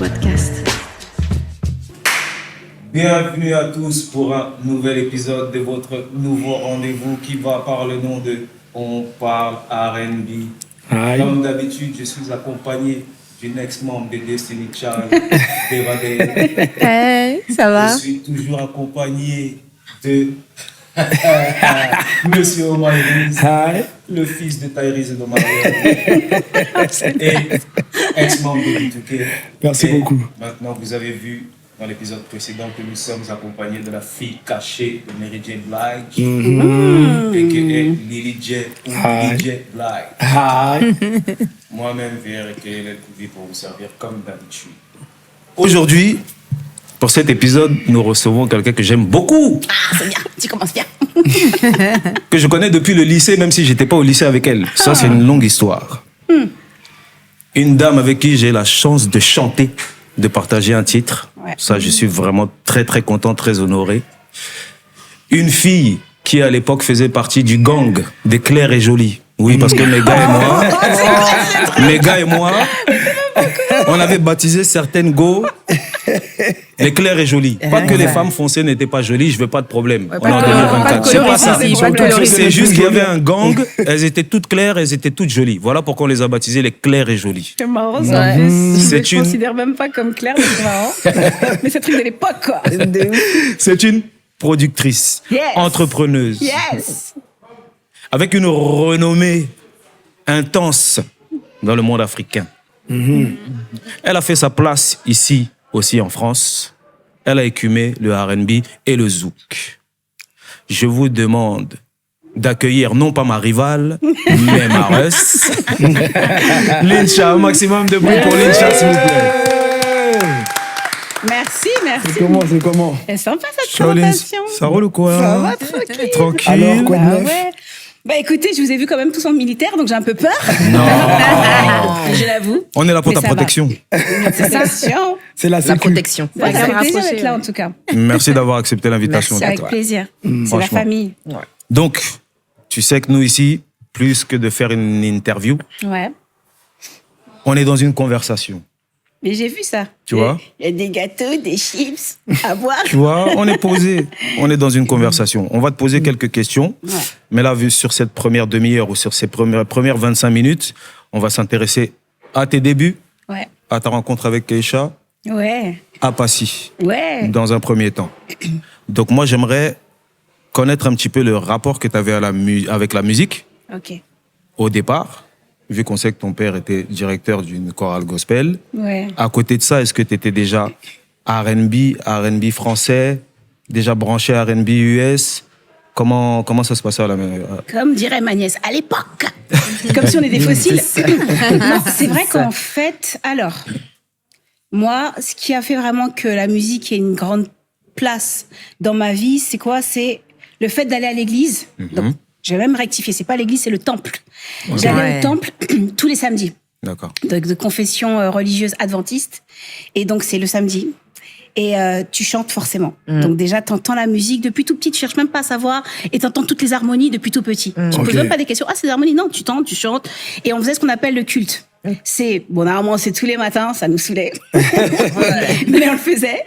Podcast. Bienvenue à tous pour un nouvel épisode de votre nouveau rendez-vous qui va par le nom de On parle R&B. Comme d'habitude, je suis accompagné d'une ex-membre de Destiny Child, Devade. Hey, ça va? Je suis toujours accompagné de Monsieur Omar Elise, le fils de Tyrese et de Mario, et ex-membre de B2K. Merci beaucoup. Maintenant, vous avez vu dans l'épisode précédent que nous sommes accompagnés de la fille cachée de Mary J. Blige, a.k.a. Lily J. ou Lily J. Blige. Moi-même, VR et KLL pour vous servir comme d'habitude. Aujourd'hui, pour cet épisode, nous recevons quelqu'un que j'aime beaucoup. Ah, c'est bien, tu commences bien. Que je connais depuis le lycée, même si je n'étais pas au lycée avec elle. Ça, c'est une longue histoire. Une dame avec qui j'ai la chance de chanter, de partager un titre. Ouais. Ça, je suis vraiment très, très content, très honoré. Une fille qui, à l'époque, faisait partie du gang des Clairs et Jolis. Oui, parce que mes gars et moi, on avait baptisé certaines go les Clairs et Jolies. Pas que les femmes foncées n'étaient pas jolies, je veux pas de problème. On est en 2024. C'est pas ça. C'est juste qu'il y avait un gang, elles étaient toutes claires, elles étaient toutes jolies. Voilà pourquoi on les a baptisées les Clairs et Jolies. C'est marrant ça. Je ne considère même pas comme Claire, c'est marrant. Mais c'est un truc de l'époque, quoi. C'est une productrice, entrepreneuse. Avec une renommée intense dans le monde africain. Elle a fait sa place ici aussi en France. Elle a écumé le R&B et le zouk. Je vous demande d'accueillir non pas ma rivale, mais ma Russ. Lincha, au maximum de bruit pour Lincha, s'il vous plaît. Merci. C'est comment C'est sympa cette présentation. Ça roule ou quoi? Ça va, tranquille. Alors, quoi de neuf? Bah écoutez, je vous ai vu quand même tous en militaire, donc j'ai un peu peur. Non. Je l'avoue. On est là pour ta protection. C'est ça. C'est la protection. Ça fait plaisir d'être là en tout cas. Merci d'avoir accepté l'invitation. Avec plaisir. C'est la famille. Ouais. Donc, tu sais que nous ici, plus que de faire une interview, on est dans une conversation. Mais j'ai vu ça. Tu vois? Il y a des gâteaux, des chips à boire. Tu vois, on est posé. On est dans une conversation. On va te poser quelques questions. Mais là, vu sur cette première demi-heure ou sur ces premières 25 minutes, on va s'intéresser à tes débuts, à ta rencontre avec Keisha, à Passy, dans un premier temps. Donc moi, j'aimerais connaître un petit peu le rapport que tu avais avec la musique au départ. Vu qu'on sait que ton père était directeur d'une chorale gospel. À côté de ça, est-ce que tu étais déjà R&B français, déjà branché R&B US? Comment ça se passait à la maison? Comme dirait ma nièce, à l'époque. Comme si on était des fossiles. Non, c'est vrai qu'en fait, alors, moi, ce qui a fait vraiment que la musique ait une grande place dans ma vie, c'est quoi? C'est le fait d'aller à l'église. Donc, je vais même rectifier, c'est pas l'église, c'est le temple. J'allais au temple tous les samedis. D'accord. De confession religieuse adventiste. Et donc, c'est le samedi. Et tu chantes forcément. Donc déjà, t'entends la musique depuis tout petit. Tu cherches même pas à savoir. Et t'entends toutes les harmonies depuis tout petit. Tu poses même pas des questions. Ah, c'est des harmonies? Non, tu chantes, tu chantes. Et on faisait ce qu'on appelle le culte. Normalement, c'est tous les matins, ça nous saoulait. Mais on le faisait.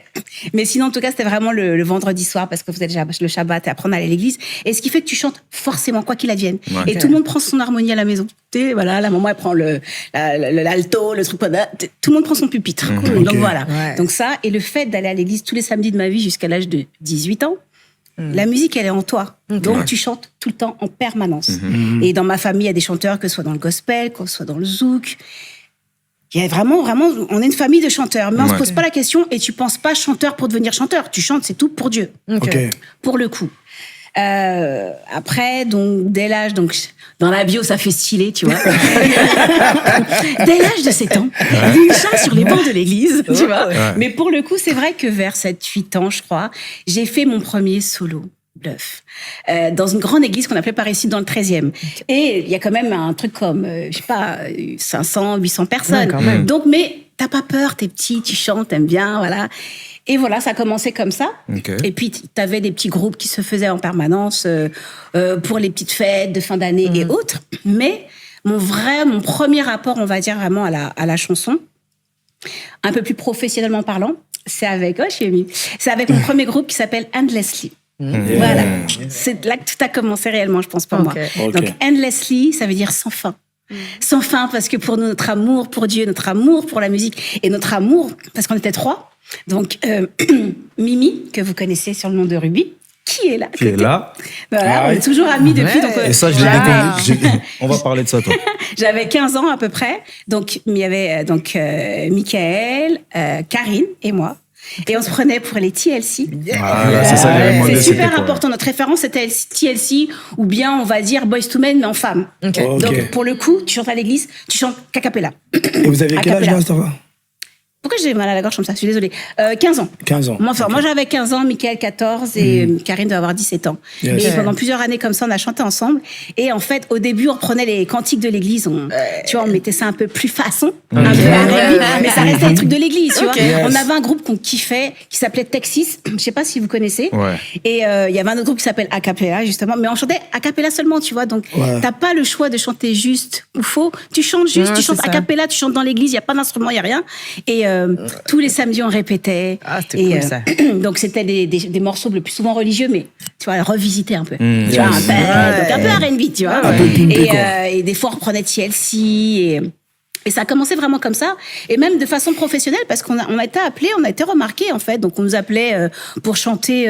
Mais sinon, en tout cas, c'était vraiment le vendredi soir parce que vous êtes déjà le Shabbat et après on allait à l'église. Et ce qui fait que tu chantes forcément, quoi qu'il advienne. Et tout le monde prend son harmonie à la maison. Voilà, la maman, elle prend l'alto, le truc. Tout le monde prend son pupitre. Donc voilà. Donc ça, et le fait d'aller à l'église tous les samedis de ma vie jusqu'à l'âge de 18 ans, la musique, elle est en toi. Donc, tu chantes tout le temps, en permanence. Et dans ma famille, il y a des chanteurs, que ce soit dans le gospel, que ce soit dans le zouk. Il y a vraiment, on est une famille de chanteurs. Mais on se pose pas la question et tu penses pas chanteur pour devenir chanteur. Tu chantes, c'est tout pour Dieu. Pour le coup. Après, donc, dès l'âge, donc, dans la bio, ça fait stylé, tu vois. Dès l'âge de 7 ans, il chante sur les bancs de l'église, tu vois. Mais pour le coup, c'est vrai que vers 7-8 ans, je crois, j'ai fait mon premier solo. Bluff. Dans une grande église qu'on appelait par ici dans le 13e. Et il y a quand même un truc comme, je sais pas, 500, 800 personnes. Donc, mais t'as pas peur, t'es petit, tu chantes, t'aimes bien, voilà. Et voilà, ça a commencé comme ça. Et puis, t'avais des petits groupes qui se faisaient en permanence pour les petites fêtes de fin d'année et autres. Mais mon premier rapport, on va dire vraiment à la chanson, un peu plus professionnellement parlant, c'est avec mon premier groupe qui s'appelle Endlessly. Voilà, c'est là que tout a commencé réellement, je pense, pour moi. Donc Endlessly, ça veut dire sans fin. Sans fin, parce que pour nous, notre amour pour Dieu, notre amour pour la musique et notre amour, parce qu'on était 3. Donc Mimi, que vous connaissez sur le nom de Ruby, qui est là. Voilà, on est toujours amis depuis. Donc, et ça, je l'ai découvert. On va parler de ça, toi. J'avais 15 ans à peu près. Donc, il y avait Michael, Karine et moi. Et on se prenait pour les TLC. C'est ça, c'est super important. Notre référence, c'était TLC, ou bien, on va dire Boyz II Men, mais en femme. Donc, pour le coup, tu chantes à l'église, tu chantes a cappella. Et vous avez quel âge là, ça va? Pourquoi j'ai mal à la gorge comme ça? Je suis désolée. 15 ans. 15 ans. Moi, j'avais 15 ans, Mickaël 14 et Karine doit avoir 17 ans. Yes. Et pendant plusieurs années comme ça, on a chanté ensemble. Et en fait, au début, on prenait les cantiques de l'église. Tu vois, on mettait ça un peu plus façon, un peu R&B, mais ça restait le truc de l'église, tu vois. Yes. On avait un groupe qu'on kiffait qui s'appelait Texas. Je sais pas si vous connaissez. Et il y avait un autre groupe qui s'appelle A Cappella, justement. Mais on chantait A Cappella seulement, tu vois. Donc, t'as pas le choix de chanter juste ou faux. Tu chantes juste, tu chantes A Cappella, tu chantes dans l'église, il y a pas d'instrument, il y a rien. Et tous les samedis, on répétait. C'était cool, ça. Donc, c'était des morceaux le plus souvent religieux, mais tu vois, revisiter un peu. Tu vois, donc un peu R&B, tu vois. Et des fois, on reprenait TLC et ça a commencé vraiment comme ça, et même de façon professionnelle, parce qu'on a été appelés, on a été remarqués, en fait. Donc, on nous appelait pour chanter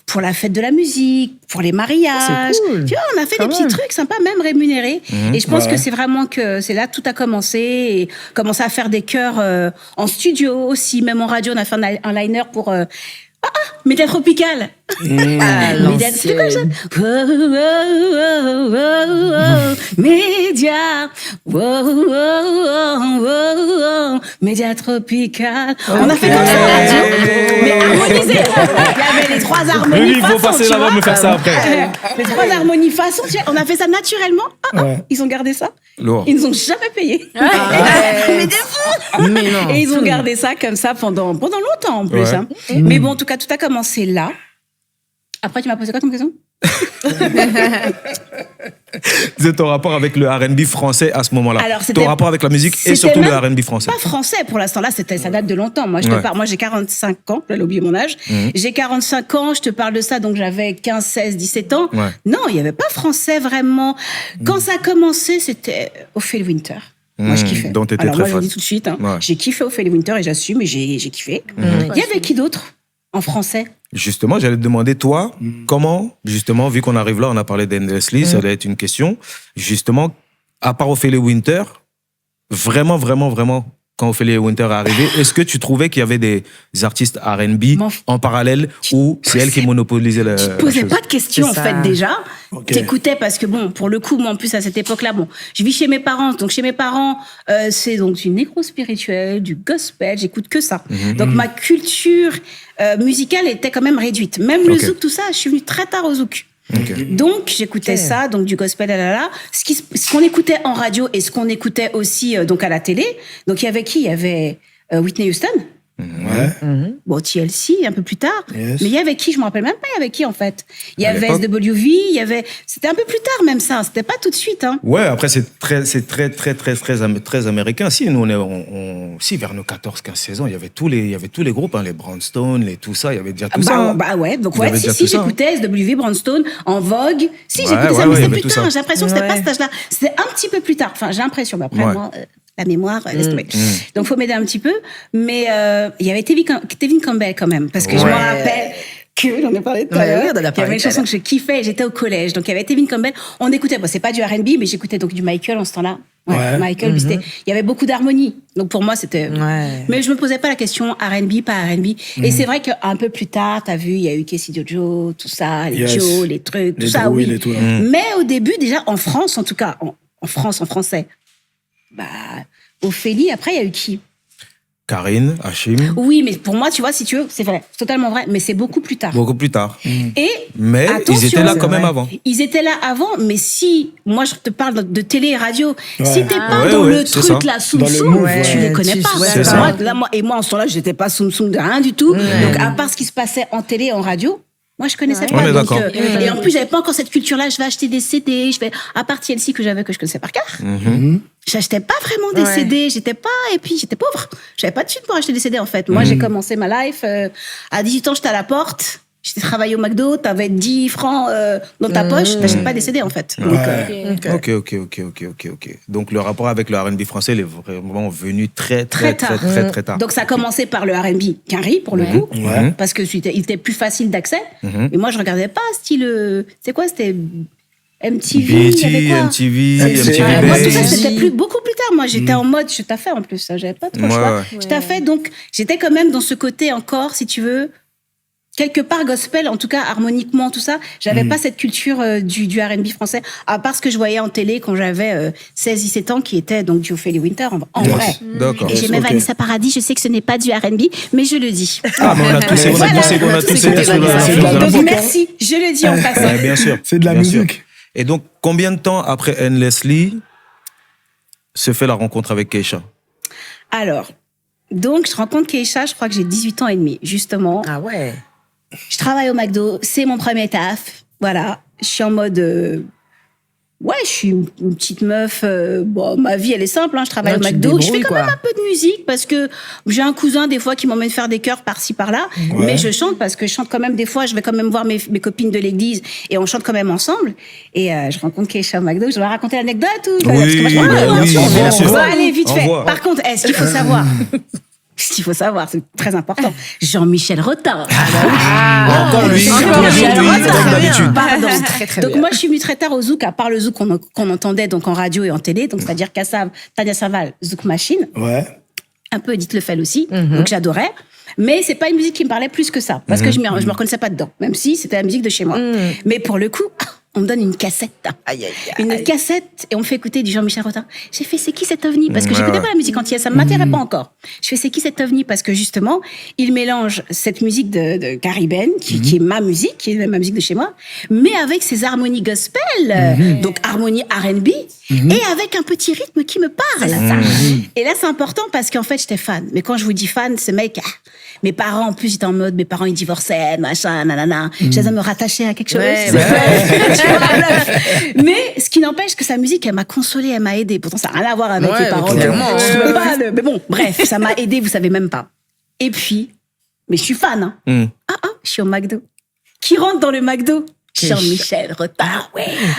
pour la fête de la musique, pour les mariages. Cool. Tu vois, on a fait des petits trucs sympas, même rémunérés. Et je pense que c'est vraiment c'est là que tout a commencé, et commencé à faire des chœurs en studio aussi, même en radio. On a fait un liner pour... Média Tropical. Média, c'est quoi ça? Média. Média Tropical. On a fait comme ça à la radio, mais harmonisé. Il y avait les 3 harmonies façon. Il faut passer là-bas me faire ça après. Les 3 harmonies façon. On a fait ça naturellement. Ils ont gardé ça. Lourd. Ils nous ont jamais payé. Mais des fous. Mais non. Et ils ont gardé ça comme ça pendant longtemps en plus. Hein. Mais bon, en tout cas, tout a commencé là. Après, tu m'as posé quoi comme question? C'est ton rapport avec le R&B français à ce moment-là. Alors, ton rapport avec la musique et surtout le R&B français. Pas français pour l'instant. Là, ça date de longtemps. Moi, moi, j'ai 45 ans. Là, j'ai oublié mon âge. J'ai 45 ans. Je te parle de ça. Donc, j'avais 15, 16, 17 ans. Non, il n'y avait pas français vraiment. Quand ça a commencé, c'était Ophélie Winter. Moi, je kiffais. Donc, t'étais alors, très moi, je fan. le dis tout de suite. Hein. J'ai kiffé Ophélie Winter et j'assume, et j'ai kiffé. Il y avait qui d'autre en français? Justement, j'allais te demander, toi, comment, justement, vu qu'on arrive là, on a parlé d'Endlessly, ça allait être une question. Justement, à part Ophélie Winter, vraiment, quand Ophélie Winter est arrivée, est-ce que tu trouvais qu'il y avait des artistes R&B en parallèle ou c'est elle qui monopolisait la chose? Tu te posais pas de questions, en fait, déjà. T'écoutais parce que, bon, pour le coup, moi, en plus, à cette époque-là, bon, je vis chez mes parents. Donc, chez mes parents, c'est donc du nécro-spirituel, du gospel, j'écoute que ça. Donc, ma culture musicale était quand même réduite. Même le zouk, tout ça, je suis venue très tard au zouk. Donc, j'écoutais ça, donc du gospel, ce qu'on écoutait en radio et ce qu'on écoutait aussi donc à la télé. Donc, il y avait qui? Il y avait Whitney Houston. Bon, TLC, un peu plus tard. Mais il y avait qui? Je me rappelle même pas, il y avait qui, en fait? Il y avait SWV, c'était un peu plus tard, même ça. C'était pas tout de suite, hein. Ouais, après, c'est très américain. Si, nous, si, vers nos 14, 15, 16 ans, il y avait tous les groupes, hein, les Brownstone, tout ça, il y avait déjà tout ça. Bah ouais, donc ouais, si, j'écoutais SWV, Brownstone, En Vogue. Si, j'écoutais ça, mais c'était plus tard. J'ai l'impression que c'était pas cet âge-là. C'était un petit peu plus tard. Enfin, j'ai l'impression, mais après, moi, la mémoire, laisse tomber. Donc, faut m'aider un petit peu. Mais il y avait Tevin Campbell quand même, parce que je me rappelle que, j'en ai parlé tout à l'heure, il y avait une chanson que je kiffais, j'étais au collège. Donc, il y avait Tevin Campbell. On écoutait, bon, c'est pas du R&B, mais j'écoutais donc du Michael en ce temps-là. Michael, il y avait beaucoup d'harmonie. Donc, pour moi, c'était... Mais je me posais pas la question R&B, pas R&B. Et c'est vrai qu'un peu plus tard, t'as vu, il y a eu Casey Jojo, tout ça, les Joe, les trucs, tout ça, oui. Mais au début, déjà, en France, en tout cas, en français, bah, Ophélie, après, il y a eu qui? Karine, Hachim. Oui, mais pour moi, tu vois, si tu veux, c'est vrai, c'est totalement vrai, mais c'est beaucoup plus tard. Beaucoup plus tard. Mais ils étaient là quand même avant. Ils étaient là avant, mais si, moi, je te parle de télé et radio, si t'es pas dans le truc, là, soum, tu les connais pas. Moi, en ce temps-là, j'étais pas soum de rien du tout. Donc, à part ce qui se passait en télé et en radio, Moi, je connaissais On pas. est d'accord. Et en plus, j'avais pas encore cette culture-là. Je vais acheter des CD. À part TLC que j'avais, que je connaissais par cœur. J'achetais pas vraiment des CD. J'étais pauvre. J'avais pas de thunes pour acheter des CD, en fait. Moi, j'ai commencé ma life. À 18 ans, j'étais à la porte. J'étais travaillé au McDo, t'avais 10 francs dans ta poche, t'achètes pas des CD en fait. Donc, Ok. Donc le rapport avec le R&B français, il est vraiment venu très tard. Donc ça a commencé par le R&B Quinry pour le coup, parce que il était plus facile d'accès. Et moi je regardais pas style, c'est quoi, c'était MTV, MTV. Moi tout ça c'était beaucoup plus tard. Moi j'étais en mode, je taffais en plus, j'avais pas trop le choix. Je taffais, donc j'étais quand même dans ce côté encore, si tu veux. Quelque part gospel, en tout cas harmoniquement, tout ça, j'avais pas cette culture du R&B français, à part ce que je voyais en télé quand j'avais 16-17 ans, qui était donc du Ophélie Winter, en vrai. D'accord. Et j'aimais Vanessa Paradis, je sais que ce n'est pas du R&B, mais je le dis. Ah, mais on a tous Donc merci, je le dis en passant. Bien sûr. C'est de la musique. Et donc, combien de temps après Endlessly se fait la rencontre avec Keisha? Alors, donc je rencontre Keisha, je crois que j'ai 18 ans et demi, justement. Ah ouais. Je travaille au McDo, c'est mon premier taf. Voilà, je suis en mode... ouais, je suis une petite meuf. Bon, ma vie, elle est simple. Je travaille au McDo. Je fais quand même un peu de musique parce que j'ai un cousin, des fois, qui m'emmène faire des chœurs par-ci, par-là. Ouais. Mais je chante parce que je chante quand même des fois. Je vais quand même voir mes copines de l'église et on chante quand même ensemble. Et je rencontre Keisha au McDo. Je dois raconter l'anecdote ou... Oui, bien sûr. On va aller vite fait. Par contre, ce qu'il faut savoir... Ce qu'il faut savoir, c'est très important. Jean-Michel Rotin. Encore lui, comme d'habitude. Pardon. Donc moi, je suis venue très tard au Zouk, à part le Zouk qu'on entendait donc en radio et en télé, donc c'est-à-dire Kassav, Tania Saval, Zouk Machine. Ouais. Un peu Edith Lefel aussi, donc j'adorais. Mais c'est pas une musique qui me parlait plus que ça, parce que je me reconnaissais pas dedans, même si c'était la musique de chez moi. Mais pour le coup, on me donne une cassette. Une cassette, et on me fait écouter du Jean-Michel Rotin. J'ai fait, c'est qui cet ovni? Parce que j'écoutais pas la musique entière, ça me m'attirait pas encore. Je fais, c'est qui cet ovni? Parce que justement, il mélange cette musique de caribéenne, qui est ma musique, qui est ma musique de chez moi, mais avec ses harmonies gospel, donc harmonie R&B, et avec un petit rythme qui me parle. Et là, c'est important parce qu'en fait, j'étais fan. Mais quand je vous dis fan, ce mec, mes parents, en plus, j'étais en mode, mes parents, ils divorçaient, machin, nanana. J'allais me rattacher à quelque chose. Mais ce qui n'empêche que sa musique, elle m'a consolée, elle m'a aidée. Pourtant, ça n'a rien à voir avec les paroles. Mais bon, bref, ça m'a aidée, vous savez même pas. Et puis, mais je suis fan. Je suis au McDo. Qui rentre dans le McDo? Jean-Michel Rotin.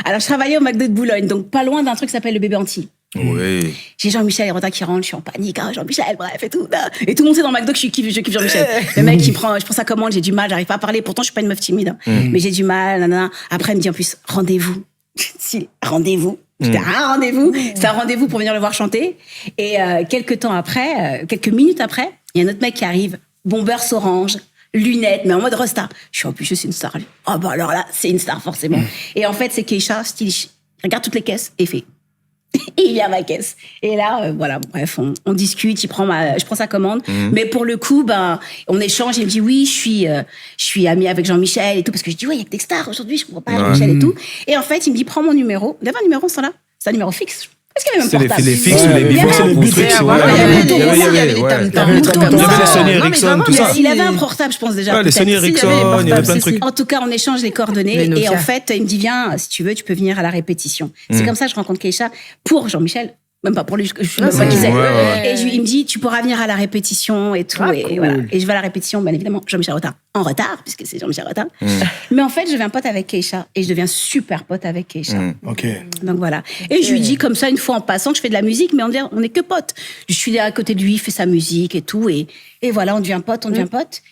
Alors, je travaillais au McDo de Boulogne, donc pas loin d'un truc qui s'appelle le Bébé Antilles. Oui. J'ai Jean-Michel Rotin qui rentre, je suis en panique, Jean-Michel, bref, et tout. Et tout le monde sait dans le McDo que je kiffe Jean-Michel. Le mec, je prends sa commande, j'ai du mal, j'arrive pas à parler, pourtant je suis pas une meuf timide, mais j'ai du mal, nanana. Après, il me dit en plus, rendez-vous. Si, rendez-vous. J'étais rendez-vous. C'est un rendez-vous pour venir le voir chanter. Et quelques minutes après, il y a un autre mec qui arrive, bombers orange, lunettes, mais en mode Rosta. Je suis une star. Oh bah alors là, c'est une star forcément. Et en fait, c'est Keisha, style, il regarde toutes les caisses et fait... Et il vient à ma caisse. Et là, voilà, bref, on discute, je prends sa commande. Mais pour le coup, on échange, il me dit, oui, je suis amie avec Jean-Michel et tout, parce que je dis, ouais, il y a que des stars aujourd'hui, je comprends pas Jean-Michel et tout. Et en fait, il me dit, prends mon numéro. Il y avait un numéro, ça là? C'est un numéro fixe. Est-ce qu'il y avait même portable? C'est les fixes ou les bifos, c'est le truc. Il y avait les Sony Ericsson, tout ça. Il avait un portable, je pense déjà. Les Sony Ericsson, il y avait plein de trucs. En tout cas, on échange les coordonnées. Et en fait, il me dit, viens, si tu veux, tu peux venir à la répétition. C'est comme ça que je rencontre Keisha pour Jean-Michel. Même pas pour lui, je sais même pas qui c'est. Et il me dit, tu pourras venir à la répétition et tout. Et voilà. Et je vais à la répétition, bien évidemment, Jean-Michel Rotin en retard, puisque c'est Jean-Michel Rotin. Mais en fait, je deviens pote avec Keisha. Et je deviens super pote avec Keisha. Donc voilà. Et je lui dis comme ça, une fois en passant, que je fais de la musique, mais on est que potes. Je suis là à côté de lui, il fait sa musique et tout. Et voilà, on devient pote.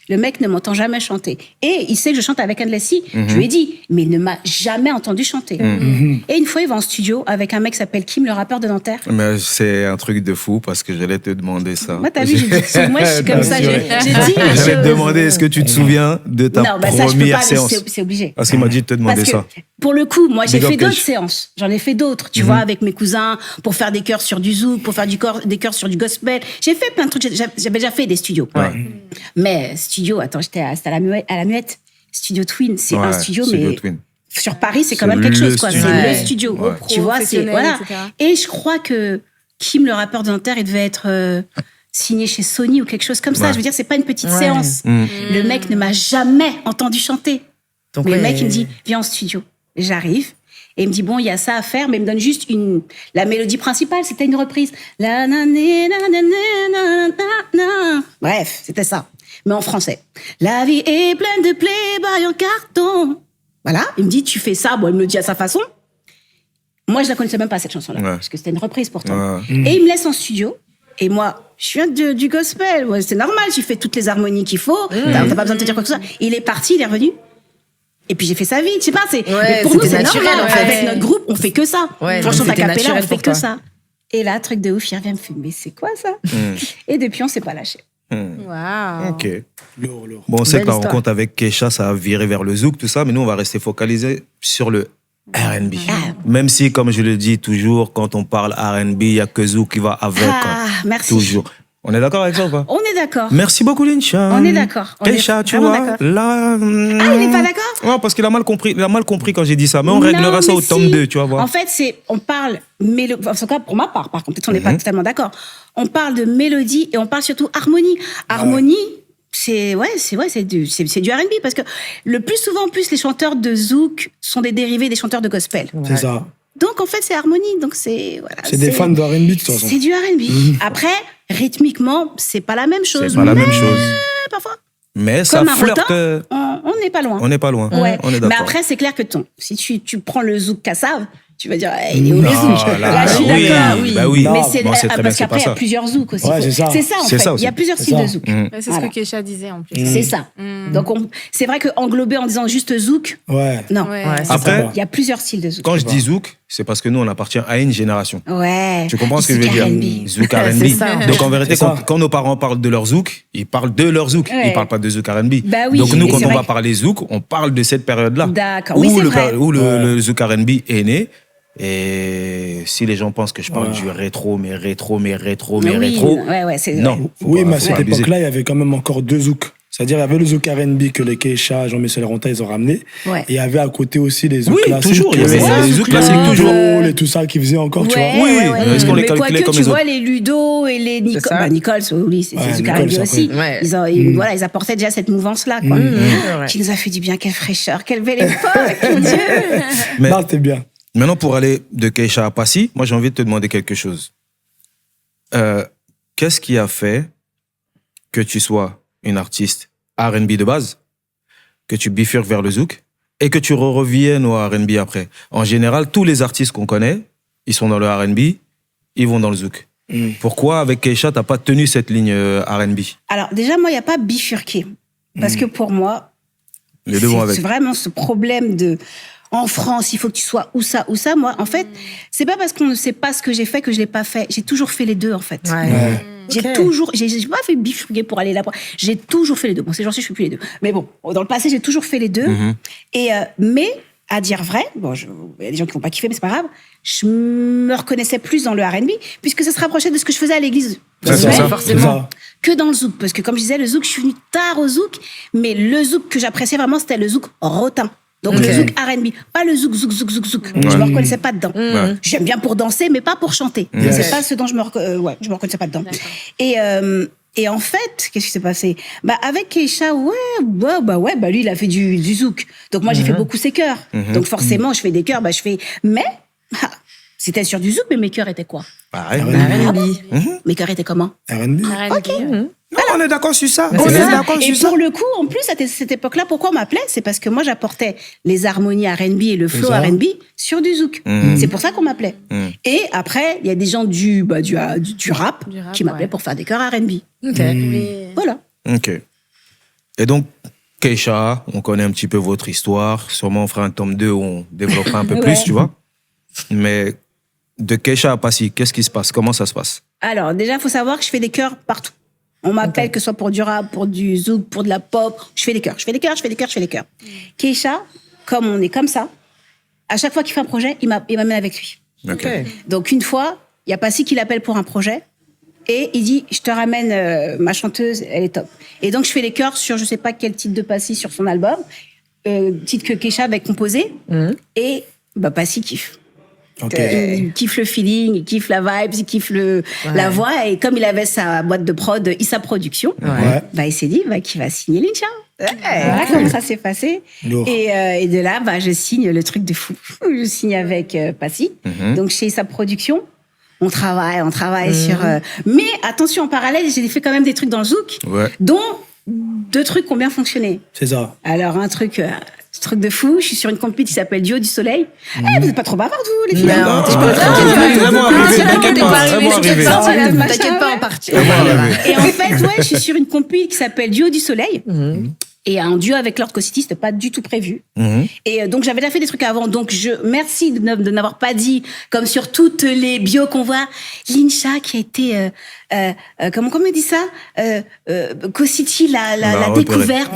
Le mec ne m'entend jamais chanter. Et il sait que je chante avec Endlessly. Je lui ai dit, mais il ne m'a jamais entendu chanter. Et une fois, il va en studio avec un mec qui s'appelle Kim, le rappeur de Nanterre. Mais c'est un truc de fou parce que j'allais te demander ça. Moi, t'as vu, moi, je suis comme ça. J'ai dit. J'allais te demander, est-ce que tu te souviens de ta première séance? C'est obligé. Parce qu'il m'a dit de te demander ça. Pour le coup, moi, j'ai fait d'autres séances. J'en ai fait d'autres, tu vois, avec mes cousins, pour faire des chœurs sur du zouk, pour faire des chœurs sur du gospel. J'ai fait plein de trucs. J'avais déjà fait des studios. Mais studio, attends, c'était à la Muette. Studio Twin, c'est un studio, mais sur Paris, c'est quand même quelque chose, quoi. C'est le studio. Tu vois, c'est, voilà. Et je crois que Kim, le rappeur de Nanterre, il devait être signé chez Sony ou quelque chose comme ça. Je veux dire, c'est pas une petite séance. Le mec ne m'a jamais entendu chanter. Donc, le mec, il me dit, viens en studio. J'arrive. Et il me dit, bon, il y a ça à faire, mais il me donne juste la mélodie principale. C'était une reprise. Bref, c'était ça. Mais en français. La vie est pleine de Playboy en carton. Voilà. Il me dit, tu fais ça. Bon, il me le dit à sa façon. Moi, je la connaissais même pas, cette chanson-là. Parce que c'était une reprise pourtant. Et il me laisse en studio. Et moi, je viens du gospel. Ouais, c'est normal, tu fais toutes les harmonies qu'il faut. T'as pas besoin de te dire quoi que ce soit. Il est parti, il est revenu. Et puis j'ai fait ça vite, je sais pas, mais pour nous c'est normal, en fait. Avec notre groupe, on fait que ça. Franchement, ta capella, on fait que ça. Et là, truc de ouf, il revient me faire, mais c'est quoi ça? Et depuis, on s'est pas lâché. Waouh. Ok. Lourd. Bon, on sait que la rencontre avec Keisha, ça a viré vers le zouk, tout ça, mais nous, on va rester focalisé sur le R&B. Même si, comme je le dis toujours, quand on parle R&B, il n'y a que zouk qui va avec. Merci. Toujours. On est d'accord avec ça ou pas? On est d'accord. Merci beaucoup, Lincha. On est d'accord. Keisha, tu vois, là... il n'est pas d'accord? Non, parce qu'il a mal compris. Il a mal compris quand j'ai dit ça. Mais on réglera ça au tome 2, tu vas voir. En fait, on parle... En tout cas, pour ma part, par contre, peut-être on n'est pas totalement d'accord. On parle de mélodie et on parle surtout harmonie. Harmonie, c'est du R&B. Parce que le plus souvent, en plus, les chanteurs de zouk sont des dérivés des chanteurs de gospel. C'est ça. Donc, en fait, c'est harmonie. Donc, c'est... Voilà, c'est des fans de R&B, de toute façon. C'est du R&B. Après, rythmiquement, c'est pas la même chose. C'est pas la même chose. Parfois. Mais ça flirte. On n'est pas loin. On n'est pas loin. Ouais. On est d'accord. Mais après, c'est clair que si tu prends le zouk Kassav, tu vas dire, il est où le zouk? Là, je suis d'accord, oui. Bah oui. Mais c'est parce qu'après, il y a plusieurs zouks aussi. Ouais, c'est ça. C'est ça, en fait. Il y a plusieurs styles de zouk. C'est ce que Keisha disait, en plus. C'est ça. Donc, c'est vrai qu'englober en disant juste zouk, non. Après, il y a plusieurs styles de zouk. Quand je dis zouk, c'est parce que nous, on appartient à une génération. Ouais. Tu comprends ce que je veux dire? Zouk R&B. Donc, en vérité, quand nos parents parlent de leur zouk, ils parlent de leur zouk. Ils parlent pas de zouk R&B. Bah oui. Donc, nous, quand on va parler zouk, on parle de cette période-là. D'accord. Oui, c'est vrai. Où le zouk R&B est né. Et si les gens pensent que je parle du rétro, mais rétro. Non. Oui, mais à cette époque-là, il y avait quand même encore deux zouks. C'est-à-dire, il y avait le zouk R&B que les Keisha, Jean-Michel Ronta, ils ont ramené. Ouais. Et il y avait à côté aussi les zouks classiques. Toujours. Il y avait les zouks classiques, toujours. Et tout ça qui faisaient encore, tu vois. Oui. Est-ce qu'on les calculait comme tu vois, les Ludo et les Nichols, oui, c'est zouk R&B aussi. Ils apportaient déjà cette mouvance-là, quoi. Qui nous a fait du bien. Quelle fraîcheur, quelle belle époque, mon Dieu. Non, c'était bien. Maintenant, pour aller de Keisha à Passy, moi, j'ai envie de te demander quelque chose. Qu'est-ce qui a fait que tu sois une artiste R&B de base, que tu bifurques vers le zouk et que tu reviennes au R&B après? En général, tous les artistes qu'on connaît, ils sont dans le R&B, ils vont dans le zouk. Pourquoi, avec Keisha, t'as pas tenu cette ligne R&B? Alors, déjà, moi, il n'y a pas bifurqué. Parce que pour moi, les deux vont avec. C'est vraiment ce problème de... En France, il faut que tu sois ou ça. Moi, en fait, c'est pas parce qu'on ne sait pas ce que j'ai fait que je l'ai pas fait. J'ai toujours fait les deux, en fait. J'ai pas fait bifurquer pour aller là. J'ai toujours fait les deux. Bon, ces jours-ci, je fais plus les deux. Mais bon, dans le passé, j'ai toujours fait les deux. Et, mais, à dire vrai, bon, il y a des gens qui vont pas kiffer, mais c'est pas grave. Je me reconnaissais plus dans le R&B, puisque ça se rapprochait de ce que je faisais à l'église. Forcément. Que dans le zouk. Parce que, comme je disais, le zouk, je suis venue tard au zouk, mais le zouk que j'appréciais vraiment, c'était le zouk rotin. Donc le zouk R&B, pas le zouk. Je me reconnaissais pas dedans. J'aime bien pour danser, mais pas pour chanter. C'est pas ce dont je me reconnaissais pas dedans. Et en fait, qu'est-ce qui s'est passé? Avec Keisha, lui, il a fait du zouk. Donc moi, j'ai fait beaucoup ses chœurs. Donc forcément, je fais des chœurs, mais c'était sur du zouk, mais mes chœurs étaient quoi? R&B. Mes chœurs étaient comment? R&B. Ok. Non, on est d'accord sur ça. Et pour le coup, en plus, à cette époque-là, pourquoi on m'appelait? C'est parce que moi, j'apportais les harmonies R&B et le flow R&B sur du zouk. C'est pour ça qu'on m'appelait. Et après, il y a des gens du rap qui m'appelaient pour faire des chœurs R&B. Voilà. Ok. Et donc, Keisha, on connaît un petit peu votre histoire. Sûrement, on fera un tome 2 où on développera un peu plus, tu vois. Mais de Keisha à Passy, qu'est-ce qui se passe? Comment ça se passe? Alors, déjà, il faut savoir que je fais des chœurs partout. On m'appelle que ce soit pour du rap, pour du zouk, pour de la pop. Je fais des chœurs. Keisha, comme on est comme ça, à chaque fois qu'il fait un projet, il m'amène avec lui. Donc, une fois, il y a Passy qui l'appelle pour un projet et il dit, je te ramène ma chanteuse, elle est top. Et donc, je fais les chœurs sur je sais pas quel titre de Passy sur son album, titre que Keisha avait composé, et Passy kiffe. Il kiffe le feeling, il kiffe la vibe, il kiffe la voix. Et comme il avait sa boîte de prod, Issa Production, il s'est dit qu'il va signer Lincha. Voilà comment ça s'est passé. Et de là, je signe le truc de fou. Je signe avec Passy, donc chez Issa Production. On travaille sur... Mais attention, en parallèle, j'ai fait quand même des trucs dans le zouk, dont 2 trucs qui ont bien fonctionné. C'est ça. Alors, un truc de fou, je suis sur une compil qui s'appelle Duo du Soleil. Vous n'êtes pas trop bavardes, vous, les filles. Non, t'inquiète pas, en partie. Et en fait, je suis sur une compil qui s'appelle Duo du Soleil. Et un duo avec Lord City, c'était pas du tout prévu. Et donc, j'avais déjà fait des trucs avant. Donc, merci de n'avoir pas dit, comme sur toutes les bios qu'on voit, Lincha qui a été, comment on dit ça? Co-City l'a découverte.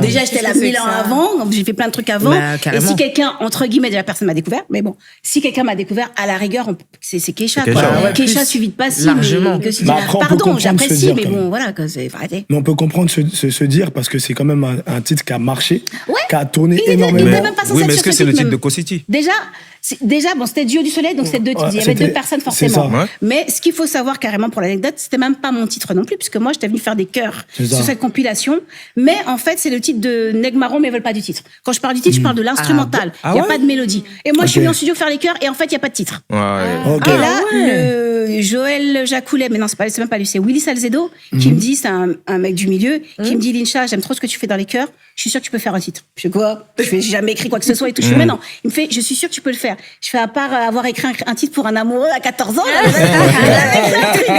Déjà, j'étais là 1000 ans avant. Donc, j'ai fait plein de trucs avant. Et si quelqu'un, entre guillemets, déjà personne m'a découvert. Mais bon, si quelqu'un m'a découvert, à la rigueur, c'est Keisha, quoi. Keisha suivi de Passy. Largement. Pardon, j'apprécie, mais bon, voilà, c'est arrêté. Mais on peut comprendre se dire, parce que c'est quand même un titre qui a marché, qui a tourné Il énormément. était même pas censé Oui, mais être est-ce que sur c'est ce le titre titre de même. Co-City? Déjà, c'était Duo du Soleil, donc il y avait 2 personnes forcément. Mais ce qu'il faut savoir carrément pour l'anecdote, c'était même pas mon titre non plus, puisque moi, j'étais venue faire des chœurs sur cette compilation. Mais en fait, c'est le titre de Negmaron, mais ils veulent pas du titre. Quand je parle du titre, je parle de l'instrumental. Il n'y a pas de mélodie. Et moi, je suis venue en studio faire les chœurs, et en fait, il n'y a pas de titre. Et là, le Joël Jacoulet, mais non, c'est même pas lui, c'est Willy Salzedo, qui me dit, c'est un mec du milieu, qui me dit, Lincha, j'aime trop ce que tu fais dans les chœurs, je suis sûre que tu peux faire un titre. Je fais quoi? J'ai jamais écrit quoi que ce soit et tout. Je fais, mais non. Il me fait, je suis sûre que tu peux le faire. Je fais, à part avoir écrit un titre pour un amoureux à 14 ans,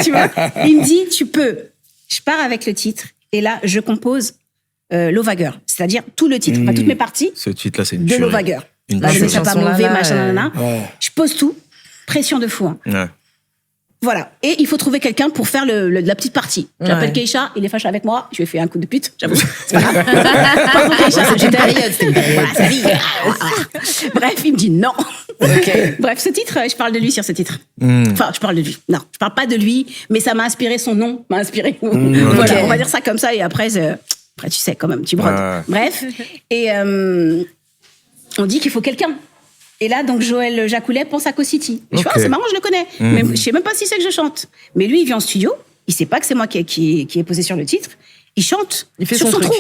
tu vois. Il me dit, tu peux. Je pars avec le titre, et là, je compose L'Ovager, c'est-à-dire tout le titre, pas toutes mes parties. Ce titre-là, c'est une de tuerie. L'Ovager. Là, je ne sais pas mauvais, machin. Je pose tout, pression de fou. Voilà. Et il faut trouver quelqu'un pour faire la petite partie. J'appelle Keisha, il est fâché avec moi, je lui ai fait un coup de pute, j'avoue. C'est pas grave. Pardon, Keisha, c'était une période. Bref, il me dit non. Bref, ce titre, je parle de lui sur ce titre. Enfin, je parle de lui. Non, je parle pas de lui, mais ça m'a inspiré, son nom m'a inspiré. Voilà, on va dire ça comme ça, et après, tu sais, quand même, tu brodes. Bref. Et on dit qu'il faut quelqu'un. Et là, donc, Joël Jacoulet pense à Co-City. Je fais, c'est marrant, je le connais. Mais je sais même pas si c'est que je chante. Mais lui, il vient en studio. Il sait pas que c'est moi qui ai posé sur le titre. Il chante sur son trou.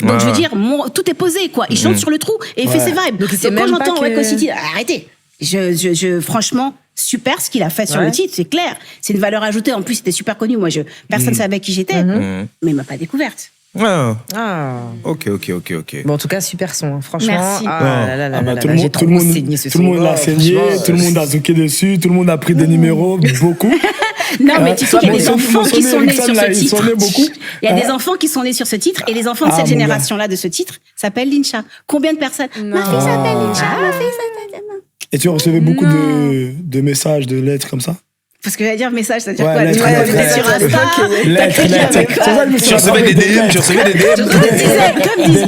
Donc, je veux dire, tout est posé, quoi. Il chante sur le trou et il fait ses vibes. Donc quand j'entends Co-City, arrêtez. Franchement, super ce qu'il a fait sur le titre, c'est clair. C'est une valeur ajoutée. En plus, c'était super connu. Moi, personne ne savait qui j'étais. Mais il m'a pas découverte. Ok. Bon, en tout cas, super son, hein. Franchement. Merci. Tout le monde l'a saigné, tout le monde a zouké dessus, tout le monde a pris des numéros, beaucoup. Non, mais tu sais qu'il y a des enfants qui sont nés sur ce titre. Il y a des enfants qui sont nés sur ce titre, et les enfants de cette génération-là de ce titre s'appellent Lincha. Combien de personnes? Ma fille s'appelle Lincha, ma fille s'appelle... Et tu recevais beaucoup de messages, de lettres comme ça? Parce que j'allais dire message, ça veut dire quoi? Tu étais sur Insta, tu recevais des DM.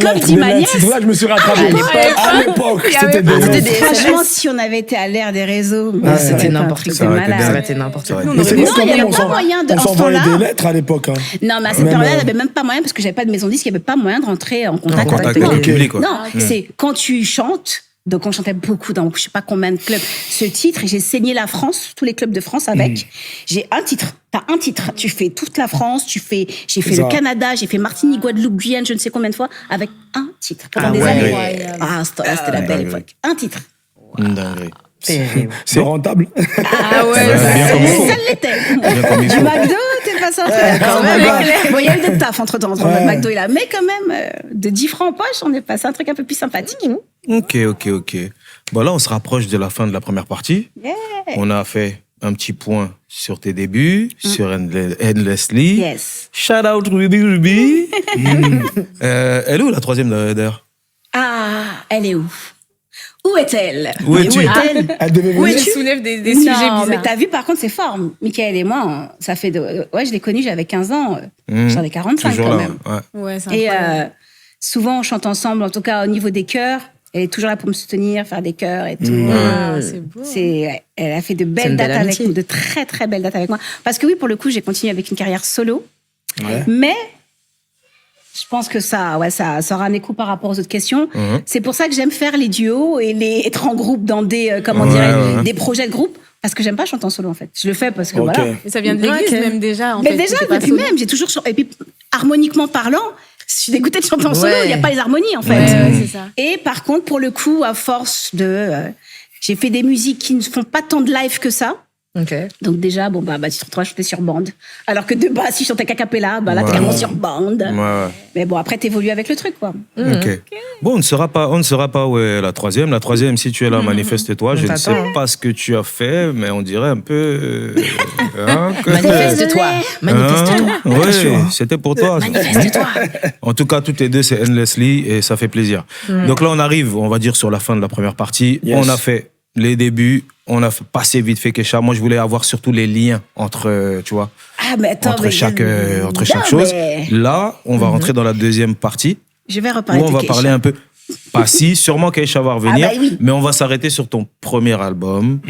Comme dit ma nièce. C'est pour ça que je me suis rattrapé. À l'époque, c'était des DM. Franchement, si on avait été à l'ère des réseaux, c'était n'importe quoi. Ça aurait été n'importe quoi. Non, il n'y avait pas moyen de... On s'envoyait des lettres à l'époque. Non, mais à cette période-là, il n'y avait même pas moyen, parce que j'avais pas de maison disque, il n'y avait pas moyen de rentrer en contact avec le public. Non, c'est quand tu chantes. Donc, on chantait beaucoup dans je sais pas combien de clubs. Ce titre, j'ai saigné la France, tous les clubs de France avec. J'ai un titre. T'as un titre. Tu fais toute la France, j'ai fait le Canada, j'ai fait Martinique, Guadeloupe, Guyane, je ne sais combien de fois, avec un titre. Pendant des années. C'était la belle époque. Un titre. C'est rentable. Ah ouais, ça l'était. Du McDo, t'es pas sorti. Bon, il y a eu des taf entre temps, entre le McDo et là. Mais quand même, de 10 francs en poche, on est passé à un truc un peu plus sympathique. Ok. Bon, là, on se rapproche de la fin de la première partie. On a fait un petit point sur tes débuts, sur Endlessly. Yes. Shout out Ruby. Elle est où la troisième d'ailleurs? Ah, elle est où? Où est-elle? Où es-tu? Elle devait venir. Tu soulèves des sujets bizarres. Mais t'as vu, par contre, c'est fort. Michael et moi, ça fait ouais, je l'ai connue, j'avais 15 ans. J'en ai 45 toujours quand là, même. Ouais. Et souvent, on chante ensemble, en tout cas au niveau des chœurs. Elle est toujours là pour me soutenir, faire des chœurs et tout. C'est beau. Elle a fait de belles dates avec nous, de très très belles dates avec moi. Parce que oui, pour le coup, j'ai continué avec une carrière solo. Mais Je pense que ça aura un écho par rapport aux autres questions. C'est pour ça que j'aime faire les duos et être en groupe dans des, des projets de groupe. Parce que j'aime pas chanter en solo, en fait. Je le fais parce que voilà. Mais ça vient de l'église, même déjà, en mais fait. déjà, depuis même, j'ai toujours chanté. Et puis, harmoniquement parlant, je suis dégoûtée de chanter en solo. Il n'y a pas les harmonies, en fait. Ouais, c'est ça. Et par contre, pour le coup, à force de... j'ai fait des musiques qui ne font pas tant de live que ça. Donc déjà, tu te retrouves à chanter sur bande. Alors que si je chantais a cappella, là, t'es carrément sur bande. Mais bon, après, t'évolues avec le truc, quoi. Bon, on ne saura pas où est la troisième. La troisième, si tu es là, manifeste-toi. Je ne sais pas ce que tu as fait, mais on dirait un peu... Manifeste-toi. Oui, c'était pour toi. Manifeste-toi. En tout cas, toutes les deux, c'est Endlessly et ça fait plaisir. Donc là, on arrive, on va dire, sur la fin de la première partie. On a fait les débuts, on a passé vite fait Keisha. Moi, je voulais avoir surtout les liens entre, tu vois, entre chaque chose. Là, on va rentrer dans la deuxième partie. Je vais reparler où on va parler un peu. Pas si, sûrement Keisha va revenir, mais on va s'arrêter sur ton premier album,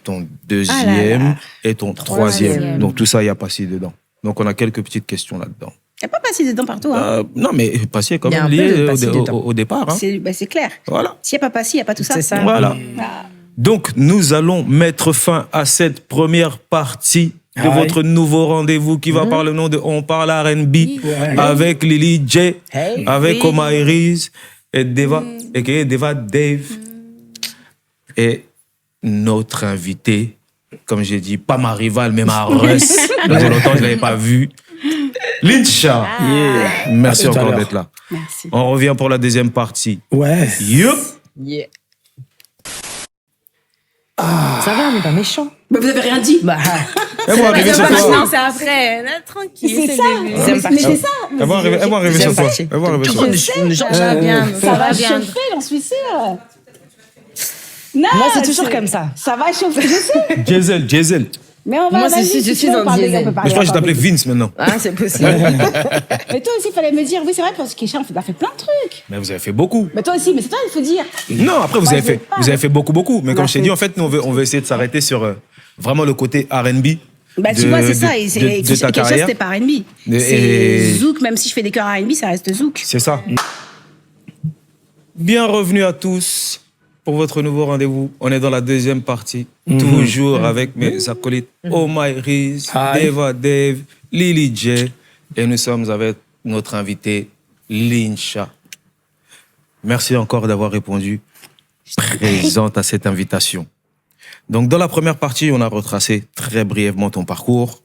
ton deuxième et ton troisième. Donc tout ça, il y a Passy dedans. Donc on a quelques petites questions là-dedans. Il n'y a pas Passy dedans partout. Hein. Non, mais Passy est quand même lié au départ. Hein. C'est clair. Voilà. S'il n'y a pas Passy, il n'y a pas tout ça. C'est ça. Voilà. Donc, nous allons mettre fin à cette première partie de votre nouveau rendez-vous qui va par le nom de On parle R&B avec Lily J, avec Oma Iris et Deva, et Deva Dave. Et notre invité, comme j'ai dit, pas ma rivale, mais ma Russ. Ça fait longtemps que je ne l'avais pas vue. Linsha. Merci encore d'être là. Merci. On revient pour la deuxième partie. Yeah. Ça va, on n'est pas méchant. Mais vous avez rien dit. Elles vont arriver sur toi. Non, c'est après. Là, tranquille. C'est ça. Deuxième partie. C'est ça. Elles vont arriver sur toi. Elles vont arriver sur toi. Ça va bien. Ça va chauffer, j'en suis sûre. Non, Moi, c'est toujours comme ça. Ça va chauffer, je sais. Diesel. Mais on va. Moi, je suis dans le diesel. Mais je crois que je t'appelais Vince maintenant. Ah, c'est possible. Mais toi aussi, il fallait me dire. Oui, c'est vrai, parce que Keisha, on a fait plein de trucs. Mais vous avez fait beaucoup. Mais toi aussi, mais c'est toi, il faut dire. Non, après, vous avez fait beaucoup. Mais On comme a je t'ai fait- dit, en fait, nous, on veut essayer de s'arrêter sur vraiment le côté R&B. Tu vois, c'est ça. Et de ta Keisha, carrière. c'était pas R&B. Et- C'est Zouk, même si je fais des chœurs R&B, ça reste Zouk. C'est ça. Bienvenue à tous pour votre nouveau rendez-vous. On est dans la deuxième partie, toujours avec mes acolytes Oma Iris, Deva Dave, Lily J. Et nous sommes avec notre invité, Linsha. Merci encore d'avoir répondu présente à cette invitation. Donc, dans la première partie, on a retracé très brièvement ton parcours.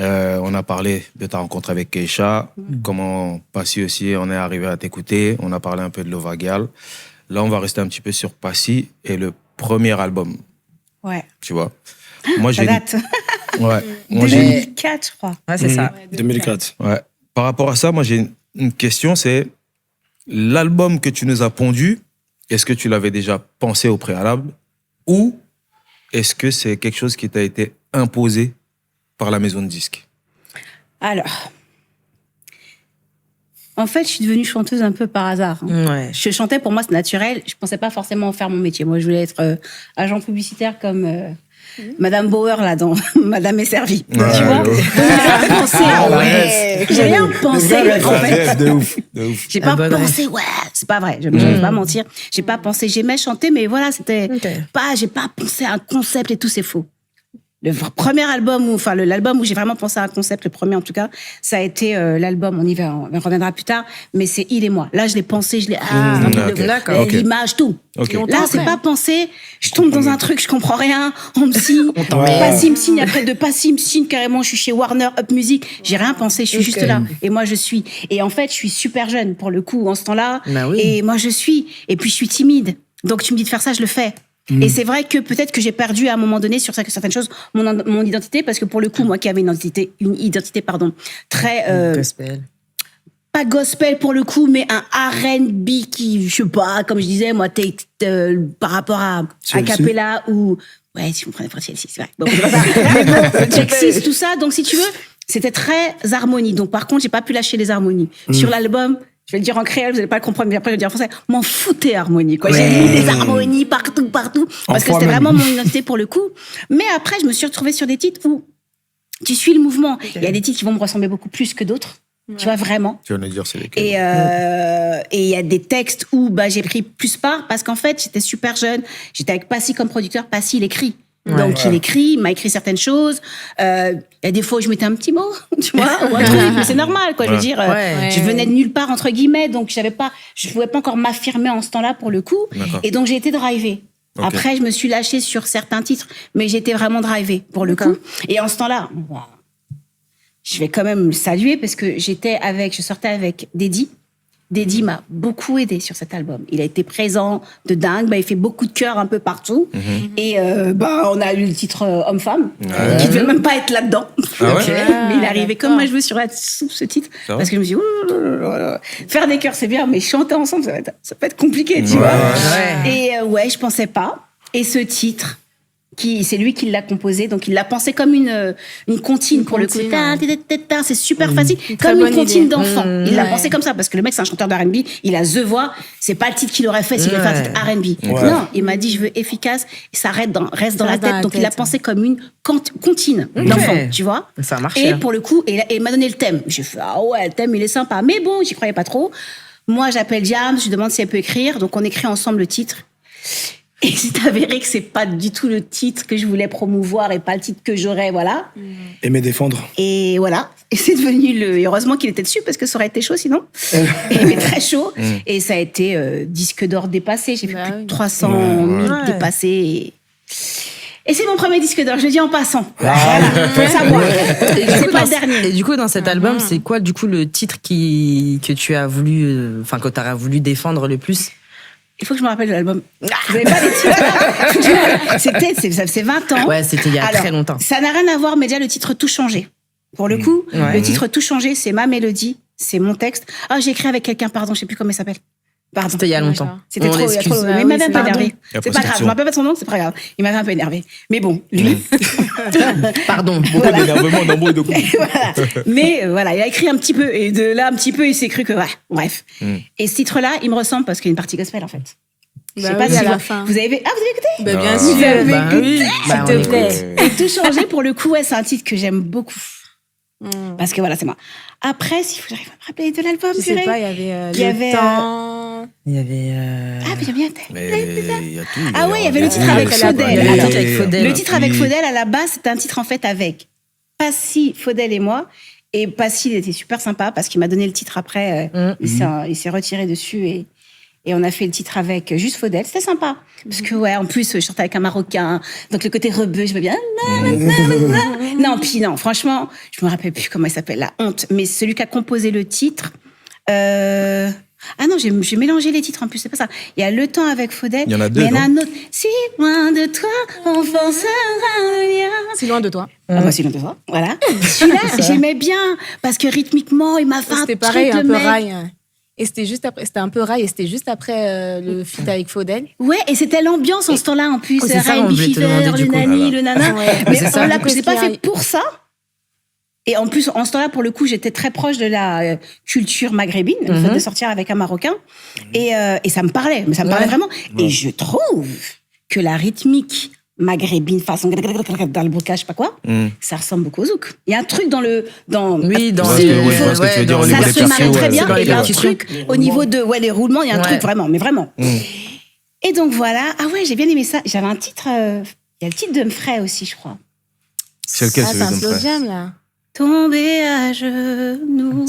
On a parlé de ta rencontre avec Keisha, comment Passy aussi, on est arrivé à t'écouter. On a parlé un peu de Lovagal. Là, on va rester un petit peu sur Passy et le premier album. Ouais. Tu vois. Moi, Ça date. Ouais. Moi, j'ai 2004, je crois. Ouais, c'est ça. 2004. Ouais. Par rapport à ça, moi, j'ai une question, c'est l'album que tu nous as pondu, est-ce que tu l'avais déjà pensé au préalable ou est-ce que c'est quelque chose qui t'a été imposé par la maison de disques? Alors, en fait, je suis devenue chanteuse un peu par hasard. Hein. Ouais. Je chantais, pour moi, c'est naturel. Je pensais pas forcément faire mon métier. Moi, je voulais être agent publicitaire comme Madame Bauer, là, dans Madame est servie. Tu vois? J'ai rien pensé, en fait. De ouf. J'ai pas pensé, c'est pas vrai. Je vais pas mentir. J'ai pas pensé, j'aimais chanter, mais voilà, c'était pas, j'ai pas pensé à un concept et tout, c'est faux. Le premier album, l'album où j'ai vraiment pensé à un concept, le premier en tout cas, ça a été l'album, on reviendra plus tard, mais c'est Il et moi. Là, je l'ai pensé, l'image, tout. Là, c'est pas pensé, je tombe dans un truc, je comprends rien, on me signe, Passy me signe, après de Passy me signe, carrément, je suis chez Warner, Up Music, j'ai rien pensé, je suis juste là. Et moi, je suis. Et en fait, je suis super jeune, pour le coup, en ce temps-là. Et moi, je suis. Et puis, je suis timide. Donc, tu me dis de faire ça, je le fais. Et c'est vrai que peut-être que j'ai perdu à un moment donné sur certaines choses mon identité, parce que pour le coup, moi qui avais une identité très Gospel. pas gospel pour le coup, mais un R&B qui, je sais pas, comme je disais, moi, par rapport à Capella ou si vous prenez pour Chelsea, c'est vrai. Bon, c'est pas ça. Mais bon, Texas, tout ça. Donc si tu veux, c'était très harmonie. Donc par contre, j'ai pas pu lâcher les harmonies sur l'album. Je vais le dire en créole, vous n'allez pas le comprendre, mais après, je vais le dire en français. M'en foutais harmonie, quoi. J'ai mis des harmonies partout. Parce que c'était vraiment mon identité pour le coup. Mais après, je me suis retrouvée sur des titres où tu suis le mouvement. Il y a des titres qui vont me ressembler beaucoup plus que d'autres. Tu vois, vraiment. Tu vas nous dire c'est lesquels. Et il y a des textes où j'ai pris plus part parce qu'en fait, j'étais super jeune. J'étais avec Passy comme producteur. Passy, il écrit. Donc, il écrit, il m'a écrit certaines choses. Il y a des fois où je mettais un petit mot, tu vois, ou un truc, mais c'est normal, quoi. Je veux dire, je venais de nulle part, entre guillemets, donc je pouvais pas encore m'affirmer en ce temps-là, pour le coup. Et donc, j'ai été drivée. Okay. Après, je me suis lâchée sur certains titres, mais j'étais vraiment drivée, pour le coup. Et en ce temps-là, je vais quand même le saluer parce que je sortais avec Dédi. Dédi m'a beaucoup aidé sur cet album. Il a été présent de dingue. Il fait beaucoup de chœurs un peu partout. Et on a eu le titre Homme-Femme, qui ne devait même pas être là-dedans. Mais il est arrivé comme moi, je veux sur ce titre. Parce que je me suis dit, faire des chœurs, c'est bien, mais chanter ensemble, ça peut être compliqué, tu vois. Et je pensais pas. Et ce titre, c'est lui qui l'a composé, donc il l'a pensé comme une comptine pour le coup. C'est super facile, comme une comptine d'enfant. Il l'a pensé comme ça, parce que le mec, c'est un chanteur de R&B, il a The Voix, c'est pas le titre qu'il aurait fait s'il avait fait un titre R&B. Non, il m'a dit, je veux efficace, et ça reste dans la tête. Donc il l'a pensé comme une comptine d'enfant, tu vois. Ça a marché. Et pour le coup, il m'a donné le thème. J'ai fait, le thème, il est sympa. Mais bon, j'y croyais pas trop. Moi, j'appelle Diam, je lui demande si elle peut écrire, donc on écrit ensemble le titre. Et c'est avéré que c'est pas du tout le titre que je voulais promouvoir et pas le titre que j'aurais, voilà. Aimer défendre. Et voilà. Et c'est devenu et heureusement qu'il était dessus parce que ça aurait été chaud sinon. Mais très chaud. Et ça a été disque d'or dépassé. J'ai fait plus de 300 000 dépassés. Et c'est mon premier disque d'or, je le dis en passant. Voilà, faut le savoir. C'est pas le dernier. Et du coup, dans cet album, c'est quoi, du coup, le titre que tu as voulu, que tu aurais voulu défendre le plus? Il faut que je me rappelle de l'album. Vous n'avez pas les titres. C'est 20 ans. Ouais, c'était il y a très longtemps. Ça n'a rien à voir, mais déjà le titre Tout changé. Pour le coup, le titre Tout changé, c'est ma mélodie, c'est mon texte. J'ai écrit avec quelqu'un, pardon, je sais plus comment il s'appelle. Pardon. C'était il y a longtemps. C'était trop, il y a trop. Mais il m'avait un peu énervé. C'est pas grave, je me rappelle pas de son nom, c'est pas grave. Il m'avait un peu énervé. Mais bon, lui. Pardon. Beaucoup d'énervement, d'embrouille de couple. Mais voilà, il a écrit un petit peu. Et de là, un petit peu, il s'est cru que, bref. Et ce titre-là, il me ressemble parce qu'il y a une partie gospel, en fait. Je sais pas si à la fin. Vous avez écouté? Bien sûr. Vous avez écouté? S'il te plaît. Et Tout changé, pour le coup, c'est un titre que j'aime beaucoup. Parce que voilà, c'est moi. Après, s'il faut que j'arrive à me rappeler de l'album, je sais pas, il y avait le temps. Il y avait. Ah, mais il y a bien. Il y a tout. Ah ouais, il y avait le titre avec Faudel. Le titre avec Faudel, à la base, c'était un titre en fait avec Passy, Faudel et moi. Et Passy, il était super sympa parce qu'il m'a donné le titre après. Il s'est retiré dessus et on a fait le titre avec juste Faudel. C'était sympa. Parce que, en plus, je sortais avec un Marocain. Donc, le côté rebeu, je me bien. Non, franchement, je me rappelle plus comment il s'appelle, la honte. Mais celui qui a composé le titre. Ah non, j'ai mélangé les titres en plus, c'est pas ça. Il y a Le Temps avec Faudel. Il y en a deux. Mais il y en a un autre. Si loin de toi, on pensera rien. Si loin de toi. Si loin de toi. Voilà. Celui-là, j'aimais bien. Parce que rythmiquement, il m'a fait C'était pareil, un peu rail. Et c'était juste après, c'était un peu rail, et c'était juste après le feat avec Faudel. Ouais, et c'était l'ambiance en ce temps-là, en plus. R&B Fever, le nani, le nana. Mais je l'ai pas fait pour ça. Et en plus, en ce temps-là, pour le coup, j'étais très proche de la culture maghrébine, le fait de sortir avec un Marocain. Et ça me parlait, mais ça me parlait vraiment. Et je trouve que la rythmique maghrébine, façon dans le bocage, je sais pas quoi, ça ressemble beaucoup au zouk. Il y a un truc dans ça se marie très bien. Et il y a un truc au niveau de les roulements, il y a un truc vraiment, mais vraiment. Et donc voilà. Ah ouais, j'ai bien aimé ça. J'avais un titre, il y a le titre de Mfray aussi, je crois. C'est lequel, c'est un slow jam, là. Tomber à genoux.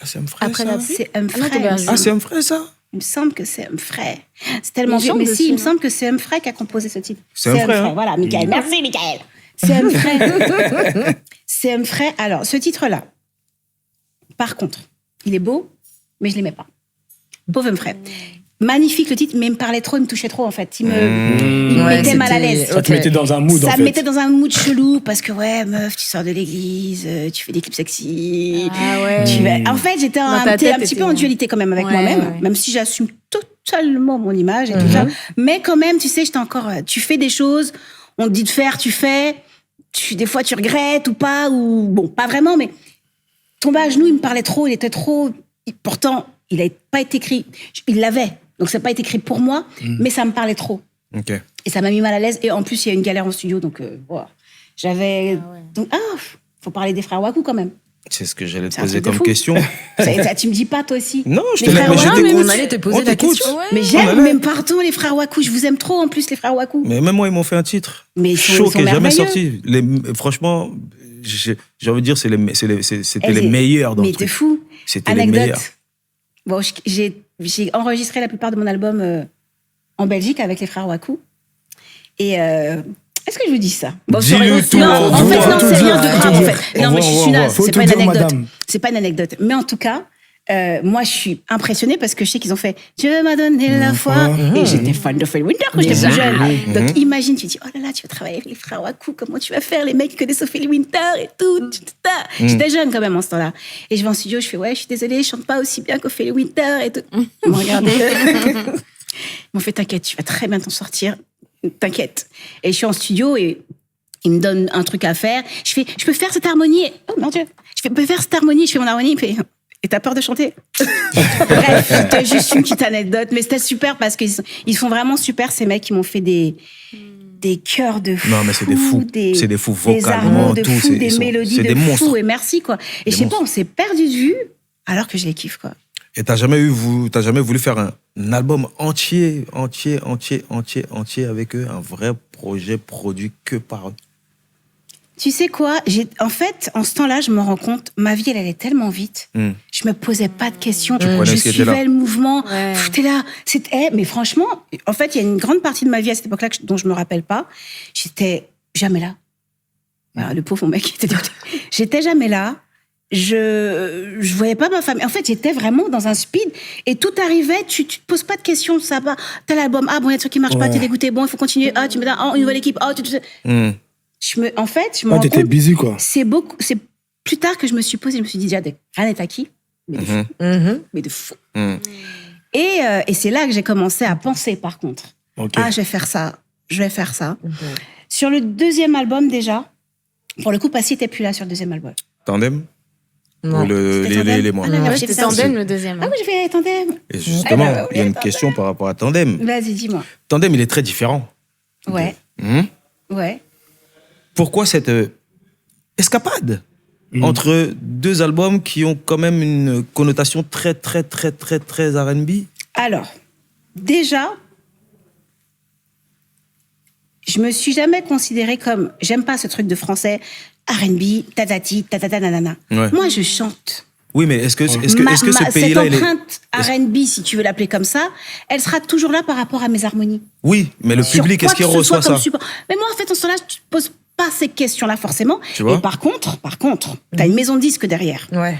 C'est Mfray, après ça? C'est Mfray. C'est Mfray, ça? Il me semble que c'est Mfray. C'est tellement vieux. Mais si, il me semble que c'est Mfray qui a composé ce titre. C'est Mfray. Voilà, Michael. Merci, Michael. C'est Mfray. C'est Mfray. Alors, ce titre-là, par contre, il est beau, mais je l'aimais pas. Pauvre Mfray. Magnifique le titre, mais il me parlait trop, il me touchait trop en fait. Il me mettait mal à l'aise. Ça te mettait dans un mood en fait. Ça me mettait dans un mood chelou parce que meuf, tu sors de l'église, tu fais des clips sexy. Ah ouais. En fait, j'étais un petit peu en dualité quand même avec moi-même, même si j'assume totalement mon image et tout ça. Mais quand même, tu sais, j'étais encore. Tu fais des choses, on te dit de faire, tu fais. Des fois, tu regrettes ou pas, ou bon, pas vraiment, mais tomber à genoux, il me parlait trop, il était trop. Pourtant, il n'a pas été écrit. Il l'avait. Donc, ça n'a pas été écrit pour moi, mais ça me parlait trop. Okay. Et ça m'a mis mal à l'aise. Et en plus, il y a une galère en studio. Donc, j'avais... Donc, faut parler des frères Wakou quand même. C'est ce que j'allais te C'est un poser truc de comme fou. question. Tu me dis pas, toi aussi. Non, je Les te frères mais je Waku, t'écoute. on allait te poser On la t'écoute. question. Mais On j'aime, allait. même pardon, les frères Waku. Je vous aime trop, en plus, les frères Waku. Mais même moi, ils m'ont fait un titre. Mais ils sont chaud qui n'est jamais merveilleux. sorti. Franchement, j'ai envie de dire, c'était les Et meilleurs dans Mais le t'es truc. fou. C'était les meilleurs. Anecdote. Bon, j'ai enregistré la plupart de mon album en Belgique avec les frères Waku. Et est-ce que je vous dis ça? Bon, Dis-le tout, non, on en fait, voit, non, tout c'est dire, rien de tout grave, en dire. fait. On Non, mais je voit, suis on naze. voit. Faut C'est tout pas une dire, anecdote. madame. C'est pas une anecdote. Mais en tout cas, moi, je suis impressionnée parce que je sais qu'ils ont fait Dieu m'a donné la foi. Et j'étais fan de Phil Winter quand j'étais plus jeune. Donc, imagine, tu te dis, oh là là, tu vas travailler avec les frères Waku, comment tu vas faire? Les mecs qui connaissent Phil Winter et tout. J'étais jeune quand même en ce temps-là. Et je vais en studio, je fais, ouais, je suis désolée, je chante pas aussi bien qu'Ophélie Winter et tout. Ils m'ont regardé. Ils m'ont fait, t'inquiète, tu vas très bien t'en sortir. T'inquiète. Et je suis en studio et il me donne un truc à faire. Je fais, je peux faire cette harmonie. Oh mon Dieu. Je peux faire cette harmonie. Je fais mon harmonie. Il fait, et t'as peur de chanter? Bref, c'était juste une petite anecdote. Mais c'était super parce qu'ils sont vraiment super, ces mecs qui m'ont fait des chœurs de fou. Non, mais c'est des fous. C'est des fous des vocalement, harmonies de tout. fou, des mélodies c'est de des fou. monstres. Et merci, quoi. Et je sais pas, on s'est perdu de vue alors que je les kiffe, quoi. Et t'as jamais voulu faire un album entier avec eux, un vrai projet produit que par eux? Tu sais quoi? En fait, en ce temps-là, je me rends compte, ma vie, elle allait tellement vite. Je me posais pas de questions. prenais Je ce qui était là. suivais le mouvement. Ouais. T'es là. Mais franchement, en fait, il y a une grande partie de ma vie à cette époque-là dont je me rappelle pas. J'étais jamais là. Voilà, le pauvre mec était dégoûté. J'étais jamais là. Je voyais pas ma famille. En fait, j'étais vraiment dans un speed et tout arrivait. Tu te poses pas de questions. Ça va. T'as l'album. Ah bon, il y a un truc qui marche pas. T'es dégoûté. Bon, il faut continuer. Ah, tu me donnes une nouvelle équipe. Ah, en fait, je me rends t'étais compte. busy, quoi. C'est plus tard que je me suis posée. Je me suis dit déjà, rien n'est acquis. Mais de fou. Mais de fou. Et c'est là que j'ai commencé à penser, par contre. Ok. Ah, je vais faire ça. Je vais faire ça. Sur le deuxième album, déjà, pour le coup, Passy n'était plus là sur le deuxième album. Tandem? Non. Ou C'était Tandem. les mois? Ah, non, Ouais, j'étais c'était sortie. Tandem, le deuxième. Ah oui, j'ai fait Tandem. Et justement, Ah, bah, il y a une Tandem. question par rapport à Tandem. Vas-y, dis-moi. Tandem, il est très différent. Ouais. Hum? Ouais. Pourquoi cette escapade entre deux albums qui ont quand même une connotation très R&B? Alors, déjà, je me suis jamais considérée comme... J'aime pas ce truc de français, R&B, tatati, tatata, nanana. Ouais. Moi, je chante. Oui, mais est-ce que ce pays-là, cette il est... empreinte R&B, si tu veux l'appeler comme ça, elle sera toujours là par rapport à mes harmonies. Oui, mais le Sur public, quoi est-ce qu'il que ce soit reçoit comme ça? support. Mais moi, en fait, en ce temps-là, je te pose pas ces questions-là forcément. Tu vois? Et par contre, t'as une maison de disques derrière. Ouais.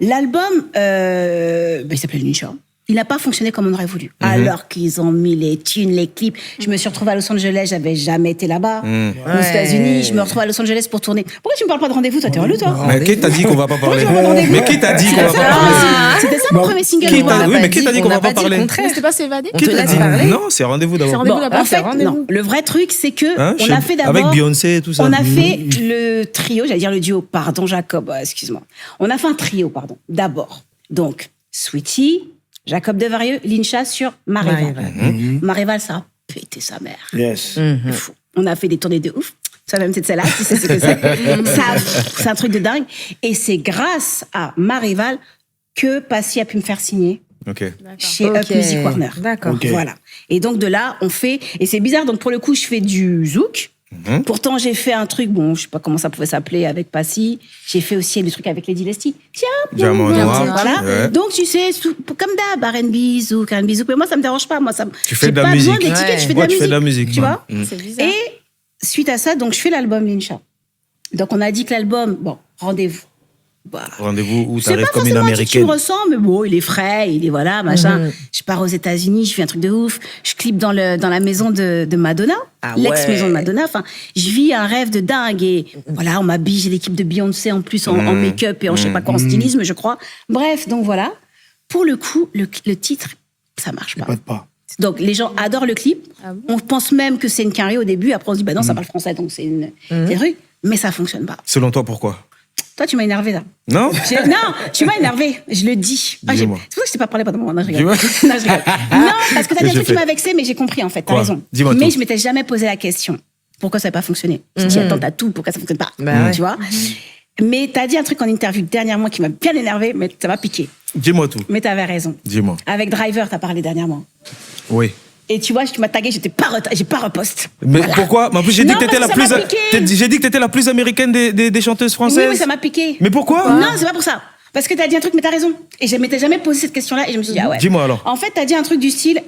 L'album, il s'appelait Ninja. Il n'a pas fonctionné comme on aurait voulu. Alors qu'ils ont mis les thunes, les clips. Je me suis retrouvée à Los Angeles, j'avais jamais été là-bas. Aux États-Unis, je me retrouve à Los Angeles pour tourner. Pourquoi tu me parles pas de rendez-vous? Toi, t'es relou, toi? Mais qui t'a dit qu'on va pas parler? Pourquoi tu me parles de rendez-vous? Mais qui t'a dit qu'on va pas parler? C'était ça mon premier single. Qui moi. t'a- oui, mais qui t'a dit qu'on va pas parler? Mais c'était pas s'évader? On Qui te t'a laisse dit? parler. Non, c'est rendez-vous C'est d'abord. rendez-vous Bon, là-bas, en c'est fait, rendez-vous. non. Le vrai truc, c'est que Hein, on a fait d'abord. avec Beyoncé et tout ça. On a fait le trio, j'allais dire le duo, pardon Jacob, excuse-moi. On a fait un trio, pardon, d'abord. Donc, Sweetie, Jacob Devarieux, Lincha sur Marival. Marival, ça a pété sa mère. Yes. C'est fou. On a fait des tournées de ouf. Ça même c'est celle-là, tu sais ce que c'est. C'est un truc de dingue. Et c'est grâce à Marival que Passy a pu me faire signer Ok. chez Ok. Up Music Warner. D'accord. Ok. Voilà. Et donc de là, on fait... Et c'est bizarre, donc pour le coup, je fais du zouk. Pourtant, j'ai fait un truc, bon, je sais pas comment ça pouvait s'appeler avec Passy. J'ai fait aussi le truc avec Lady Leslie. Tiens, Diamant noir. voilà. Ouais. Donc, tu sais, comme d'hab, R&B, zouk. Mais moi, ça me dérange pas. Moi, ça, Tu fais j'ai de la pas musique. besoin d'étiquette, je fais Ouais, de tu fais de la la musique. musique. Tu vois? C'est bizarre. Et suite à ça, donc, je fais l'album Lincha. Donc, on a dit que l'album, bon, rendez-vous. Bah, Rendez-vous où c'est t'arrives pas comme une forcément qui tu américaine. me ressens, mais bon, il est frais, il est voilà, machin. Je pars aux États-Unis, je fais un truc de ouf. Je clipe dans la maison de Madonna, Ah l'ex-maison ouais. de Madonna. Enfin, je vis un rêve de dingue. Et voilà, on m'habille, j'ai l'équipe de Beyoncé en plus en make-up et en je sais pas quoi, en stylisme, je crois. Bref, donc voilà. Pour le coup, le titre, ça marche pas. Pas de pas. Donc, les gens adorent le clip. Ah bon? On pense même que c'est une carrière au début. Après, on se dit, bah non, ça parle français, donc c'est une rue. Mais ça fonctionne pas. Selon toi, pourquoi? Toi, tu m'as énervé là. Non? Non, tu m'as énervé, je le dis. Dis-moi. C'est pour ça que je t'ai pas parlé pendant un moment. Non, je Dis-moi. rigole. Non, je rigole. Non, parce que t'as dit un J'ai truc qui fait. m'a vexé, mais j'ai compris en fait, t'as Quoi? raison. Dis-moi Mais tout. je m'étais jamais posé la question. Pourquoi ça n'a pas fonctionné? Je dis, attends, t'as tout, pourquoi ça fonctionne pas? Bah ouais. Tu vois? Mais t'as dit un truc en interview dernièrement qui m'a bien énervé, mais ça m'a piqué. Dis-moi tout. Mais t'avais raison. Dis-moi. Avec Driver, t'as parlé dernièrement. Oui. Et tu vois, tu m'as tagué, j'ai pas repost. Mais Voilà. pourquoi? Mais en plus, j'ai dit Non, que t'étais la parce que ça plus. m'a piqué. J'ai dit que t'étais la plus américaine des chanteuses françaises. Oui, ça m'a piqué. Mais pourquoi? Non, c'est pas pour ça. Parce que t'as dit un truc, mais t'as raison. Et je m'étais jamais posé cette question-là, et je me suis dit, ah ouais. Dis-moi alors. En fait, t'as dit un truc du style,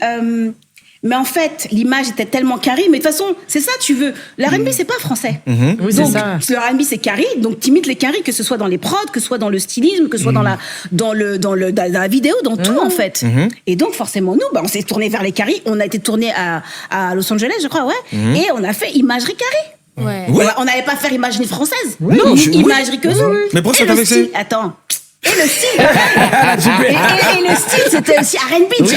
mais en fait, l'image était tellement carré, mais de toute façon, c'est ça, tu veux. L'R&B, c'est pas français. Oui, c'est Donc, ça. le R&B, c'est carré, donc t'imites les caries, que ce soit dans les prods, que ce soit dans le stylisme, que ce soit dans la vidéo, dans tout, en fait. Et donc, forcément, nous, on s'est tourné vers les caries, on a été tourné à Los Angeles, je crois, ouais, et on a fait imagerie carrée. Ouais. Oui. On n'allait pas faire imagerie française. Non, imagerie que nous. Mais pourquoi ça Et t'a le vexé? style- Attends. Et le style. et le style, c'était aussi R&B. Oui.